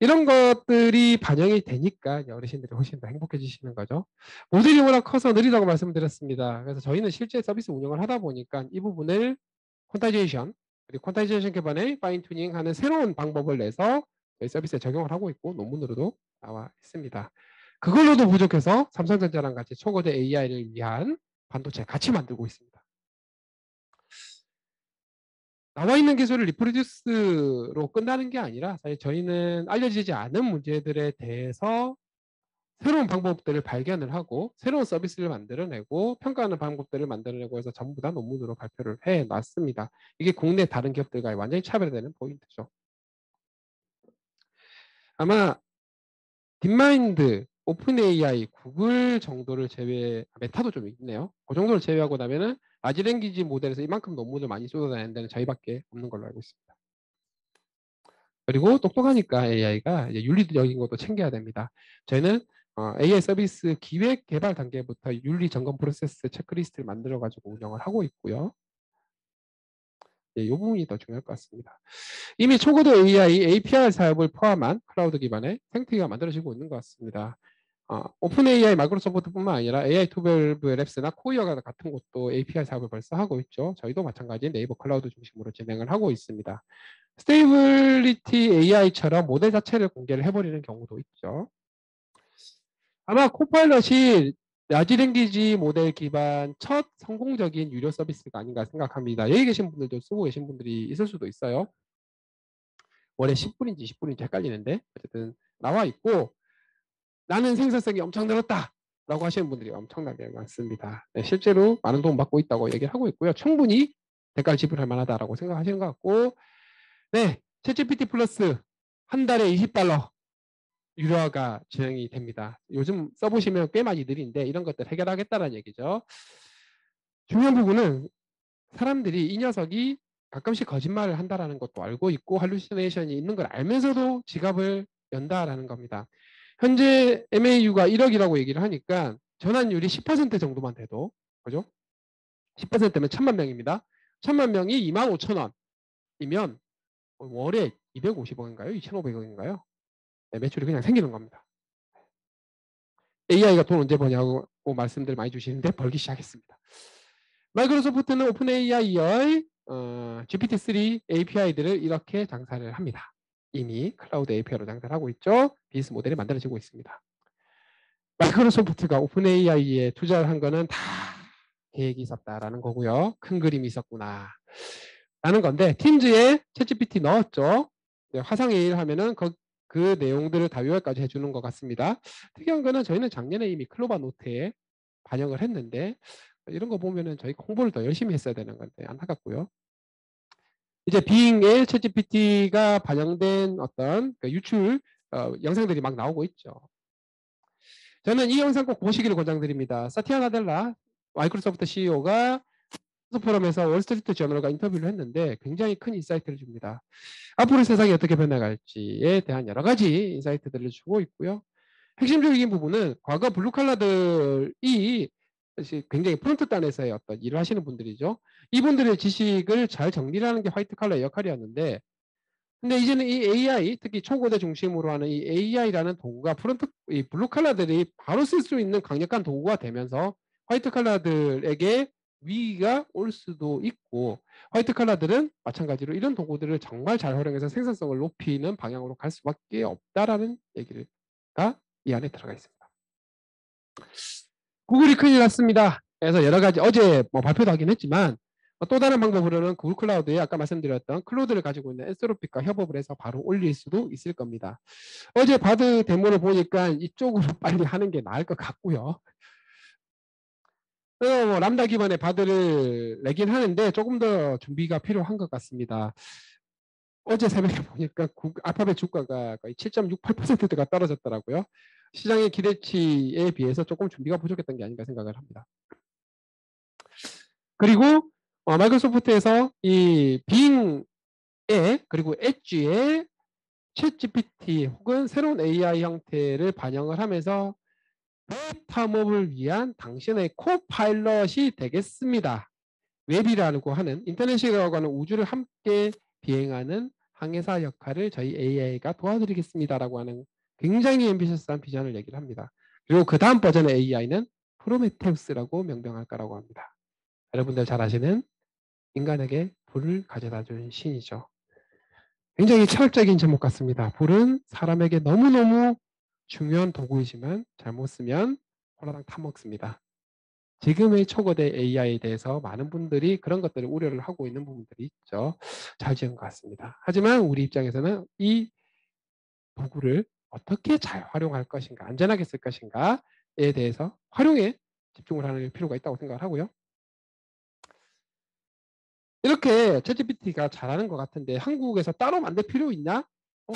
Speaker 2: 이런 것들이 반영이 되니까 이제 어르신들이 훨씬 더 행복해지시는 거죠. 모듈이 워낙 커서 느리다고 말씀드렸습니다. 그래서 저희는 실제 서비스 운영을 하다 보니까 이 부분을 퀀타이제이션 그리고 퀀타이제이션 기반의 파인 튜닝하는 새로운 방법을 내서 저희 서비스에 적용을 하고 있고 논문으로도 나와 있습니다. 그걸로도 부족해서 삼성전자랑 같이 초거대 AI를 위한 반도체 같이 만들고 있습니다. 나와 있는 기술을 리프로듀스로 끝나는 게 아니라 사실 저희는 알려지지 않은 문제들에 대해서 새로운 방법들을 발견을 하고 새로운 서비스를 만들어내고 평가하는 방법들을 만들어내고 해서 전부 다 논문으로 발표를 해놨습니다. 이게 국내 다른 기업들과 완전히 차별되는 포인트죠. 아마 딥마인드, 오픈AI, 구글 정도를 제외, 메타도 좀 있네요. 그 정도를 제외하고 나면은 라지랭귀지 모델에서 이만큼 논문을 많이 쏟아내는 데는 저희밖에 없는 걸로 알고 있습니다. 그리고 똑똑하니까 AI가 이제 윤리적인 것도 챙겨야 됩니다. 저희는 AI 서비스 기획 개발 단계부터 윤리 점검 프로세스 체크리스트를 만들어 가지고 운영을 하고 있고요. 이 부분이 더 중요할 것 같습니다. 이미 초고도 AI API 사업을 포함한 클라우드 기반의 생태계가 만들어지고 있는 것 같습니다. 오픈 AI 마이크로소프트뿐만 아니라 AI 투벨브 랩스나 코이어가 같은 곳도 API 사업을 벌써 하고 있죠. 저희도 마찬가지 네이버 클라우드 중심으로 진행을 하고 있습니다. 스테이블리티 AI처럼 모델 자체를 공개를 해버리는 경우도 있죠. 아마 코파일럿이 라지랭귀지 모델 기반 첫 성공적인 유료 서비스가 아닌가 생각합니다. 여기 계신 분들도 쓰고 계신 분들이 있을 수도 있어요. 월에 10분인지 20분인지 헷갈리는데 어쨌든 나와 있고 나는 생산성이 엄청 늘었다 라고 하시는 분들이 엄청나게 많습니다. 네, 실제로 많은 도움 받고 있다고 얘기를 하고 있고요. 충분히 대가를 지불할 만하다라고 생각하시는 것 같고 네, 챗GPT 플러스 한 달에 $20 유료화가 진행이 됩니다. 요즘 써보시면 꽤 많이 느린데 이런 것들 해결하겠다는 얘기죠. 중요한 부분은 사람들이 이 녀석이 가끔씩 거짓말을 한다는 것도 알고 있고 할루시네이션이 있는 걸 알면서도 지갑을 연다라는 겁니다. 현재 MAU가 1억이라고 얘기를 하니까 전환율이 10% 정도만 돼도 그죠? 10%면 1000만 명입니다. 1000만 명이 25,000원이면 월에 250억인가요? 2,500억인가요? 네, 매출이 그냥 생기는 겁니다. AI가 돈 언제 버냐고 말씀들 많이 주시는데 벌기 시작했습니다. 마이크로소프트는 오픈 AI의 GPT-3 API들을 이렇게 장사를 합니다. 이미 클라우드 API로 장사를 하고 있죠. 비즈니스 모델이 만들어지고 있습니다. 마이크로소프트가 오픈 AI에 투자를 한 거는 다 계획이 있었다라는 거고요. 큰 그림이 있었구나 라는 건데 팀즈에 챗GPT 넣었죠. 화상회의를 하면은 그 내용들을 다 요약까지 해주는 것 같습니다. 특이한 거는 저희는 작년에 이미 클로바 노트에 반영을 했는데 이런 거 보면은 저희 홍보를 더 열심히 했어야 되는 건데 안타깝고요. 이제 빙의 챗GPT가 반영된 어떤 그 유출 영상들이 막 나오고 있죠. 저는 이 영상 꼭 보시기를 권장드립니다. 사티아 나델라 마이크로소프트 CEO가 포럼에서 월스트리트 저널과 인터뷰를 했는데 굉장히 큰 인사이트를 줍니다. 앞으로 세상이 어떻게 변해갈지에 대한 여러 가지 인사이트들을 주고 있고요. 핵심적인 부분은 과거 블루칼라들이 굉장히 프론트 단에서의 어떤 일을 하시는 분들이죠. 이분들의 지식을 잘 정리를 하는 게 화이트 칼라의 역할이었는데 근데 이제는 이 AI, 특히 초고대 중심으로 하는 이 AI라는 도구가 이 블루 칼라들이 바로 쓸 수 있는 강력한 도구가 되면서 화이트 칼라들에게 위기가 올 수도 있고 화이트 칼라들은 마찬가지로 이런 도구들을 정말 잘 활용해서 생산성을 높이는 방향으로 갈 수밖에 없다라는 얘기가 이 안에 들어가 있습니다. 구글이 큰일 났습니다. 그래서 여러 가지 어제 뭐 발표도 하긴 했지만 또 다른 방법으로는 구글 클라우드에 아까 말씀드렸던 클로드를 가지고 있는 엔소로픽과 협업을 해서 바로 올릴 수도 있을 겁니다. 어제 바드 데모를 보니까 이쪽으로 빨리 하는 게 나을 것 같고요. 뭐 람다 기반의 바드를 내긴 하는데 조금 더 준비가 필요한 것 같습니다. 어제 새벽에 보니까 알파벳 주가가 거의 7.68%가 떨어졌더라고요. 시장의 기대치에 비해서 조금 준비가 부족했던 게 아닌가 생각을 합니다. 그리고 마이크로소프트에서 이 빙에 그리고 엣지에 챗GPT 혹은 새로운 AI 형태를 반영을 하면서 웹탐험을 위한 당신의 코파일럿이 되겠습니다. 웹이라고 하는 인터넷이라고 하는 우주를 함께 비행하는 항해사 역할을 저희 AI가 도와드리겠습니다라고 하는 굉장히 앰비셔스한 비전을 얘기를 합니다. 그리고 그 다음 버전의 AI는 프로메테우스라고 명명할 거라고 합니다. 여러분들 잘 아시는 인간에게 불을 가져다 준 신이죠. 굉장히 철학적인 제목 같습니다. 불은 사람에게 너무너무 중요한 도구이지만 잘못 쓰면 홀라당 타먹습니다. 지금의 초거대 AI에 대해서 많은 분들이 그런 것들을 우려를 하고 있는 부분들이 있죠. 잘 지은 것 같습니다. 하지만 우리 입장에서는 이 도구를 어떻게 잘 활용할 것인가, 안전하게 쓸 것인가에 대해서 활용에 집중을 하는 필요가 있다고 생각을 하고요. 이렇게 챗GPT가 잘하는 것 같은데 한국에서 따로 만들 필요 있나?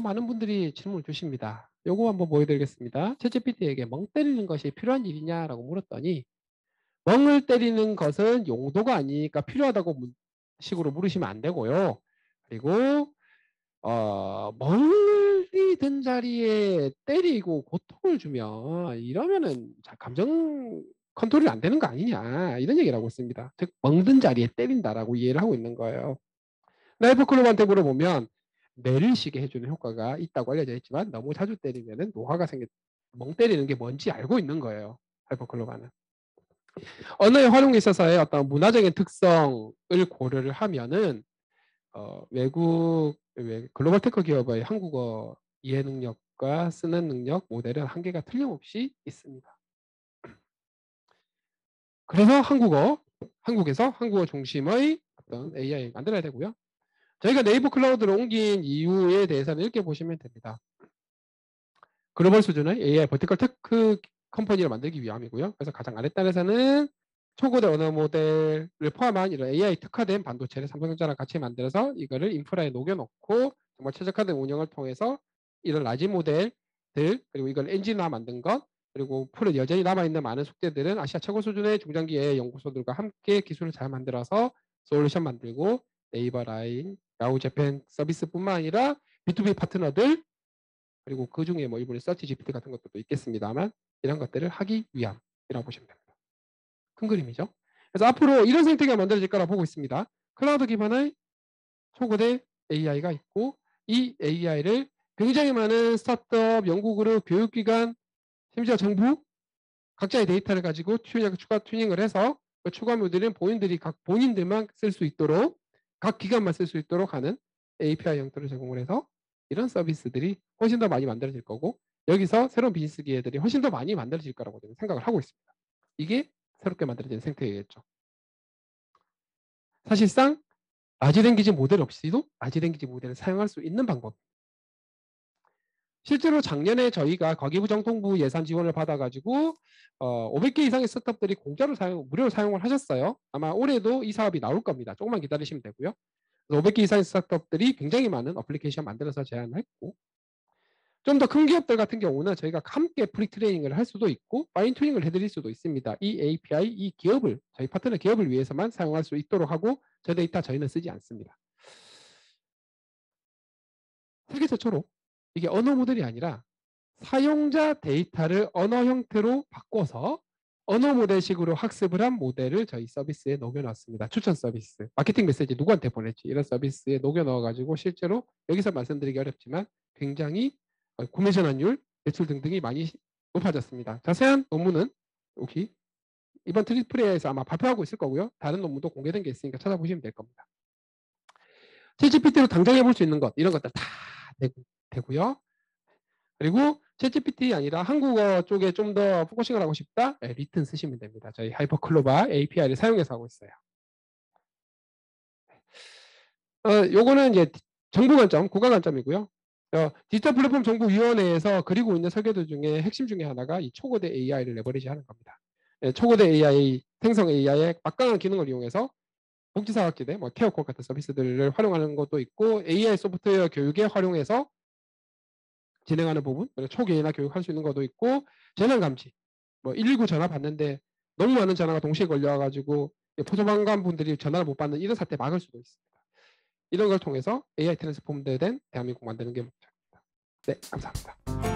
Speaker 2: 많은 분들이 질문을 주십니다. 요거 한번 보여드리겠습니다. 챗GPT에게 멍 때리는 것이 필요한 일이냐라고 물었더니 멍을 때리는 것은 용도가 아니니까 필요하다고 식으로 물으시면 안 되고요. 그리고 멀리 든 자리에 때리고 고통을 주면 이러면은 감정 컨트롤이 안 되는 거 아니냐 이런 얘기를 하고 있습니다. 즉 멍든 자리에 때린다라고 이해를 하고 있는 거예요. 나이프클럽한테 물어보면 뇌를 쉬게 해주는 효과가 있다고 알려져 있지만 너무 자주 때리면은 노화가 멍 때리는 게 뭔지 알고 있는 거예요. 하이퍼클로바는. 언어의 활용에 있어서의 어떤 문화적인 특성을 고려를 하면은 외국 글로벌 테크 기업의 한국어 이해 능력과 쓰는 능력 모델은 한계가 틀림없이 있습니다. 그래서 한국에서 한국어 중심의 어떤 AI 만들어야 되고요. 저희가 네이버 클라우드로 옮긴 이유에 대해서는 이렇게 보시면 됩니다. 글로벌 수준의 AI 버티컬 테크 컴퍼니를 만들기 위함이고요. 그래서 가장 아랫단에서는 초고대 언어 모델을 포함한 이런 AI 특화된 반도체를 삼성전자랑 같이 만들어서 이거를 인프라에 녹여놓고 정말 최적화된 운영을 통해서 이런 라지 모델들 그리고 이걸 엔진화 만든 것 그리고 풀에 여전히 남아있는 많은 숙제들은 아시아 최고 수준의 중장기 AI 연구소들과 함께 기술을 잘 만들어서 솔루션 만들고 네이버 라인, 야후 재팬 서비스뿐만 아니라 B2B 파트너들 그리고 그 중에 뭐 일본의 서치 GPT 같은 것도 있겠습니다만 이런 것들을 하기 위함이라고 보시면 됩니다. 큰 그림이죠. 그래서 앞으로 이런 생태계가 만들어질 거라 보고 있습니다. 클라우드 기반의 초고대 AI가 있고 이 AI를 굉장히 많은 스타트업, 연구그룹, 교육기관, 심지어 정부 각자의 데이터를 가지고 추가 튜닝을 해서 그 추가 모델은 본인들만 쓸 수 있도록 각 기관만 쓸 수 있도록 하는 API 형태를 제공을 해서 이런 서비스들이 훨씬 더 많이 만들어질 거고 여기서 새로운 비즈니스 기회들이 훨씬 더 많이 만들어질 거라고 저는 생각을 하고 있습니다. 이게 새롭게 만들어지는 생태계겠죠. 사실상 라지 랭귀지 모델 없이도 라지 랭귀지 모델을 사용할 수 있는 방법. 실제로 작년에 저희가 거기부정통부 예산 지원을 받아가지고 500개 이상의 스타트업들이 공짜로 무료로 사용을 하셨어요. 아마 올해도 이 사업이 나올 겁니다. 조금만 기다리시면 되고요. 500개 이상의 스타트업들이 굉장히 많은 어플리케이션 만들어서 제안을 했고 좀 더 큰 기업들 같은 경우는 저희가 함께 프리트레이닝을 할 수도 있고 파인 튜닝을 해드릴 수도 있습니다. 이 API, 이 기업을 저희 파트너 기업을 위해서만 사용할 수 있도록 하고 저 데이터 저희는 쓰지 않습니다. 세계 최초로 이게 언어 모델이 아니라 사용자 데이터를 언어 형태로 바꿔서 언어 모델식으로 학습을 한 모델을 저희 서비스에 녹여놨습니다. 추천 서비스, 마케팅 메시지 누구한테 보냈지 이런 서비스에 녹여넣어가지고 실제로 여기서 말씀드리기 어렵지만 굉장히 구매 전환율, 매출 등등이 많이 높아졌습니다. 자세한 논문은 여기 이번 트리플에서 아마 발표하고 있을 거고요. 다른 논문도 공개된 게 있으니까 찾아보시면 될 겁니다. 챗GPT로 당장 해볼 수 있는 것 이런 것들 다 되고요. 그리고 챗GPT 아니라 한국어 쪽에 좀 더 포커싱을 하고 싶다? 네, 리튼 쓰시면 됩니다. 저희 하이퍼클로바 API를 사용해서 하고 있어요. 요거는 이제 정부 관점, 국가 관점이고요. 디지털 플랫폼 정보위원회에서 그리고 있는 설계도 중에 핵심 중에 하나가 이 초고대 AI를 레버리지 하는 겁니다. 초고대 AI, 생성 AI의 막강한 기능을 이용해서 복지사각지대, 뭐 케어콜 같은 서비스들을 활용하는 것도 있고 AI 소프트웨어 교육에 활용해서 진행하는 부분, 초기나 교육할 수 있는 것도 있고 재난 감지, 뭐 119 전화 받는데 너무 많은 전화가 동시에 걸려가지고 포소방관 분들이 전화를 못 받는 이런 사태 막을 수도 있습니다. 이런 걸 통해서 AI 트랜스폼된 대한민국 만드는 게 목표입니다. 네, 감사합니다.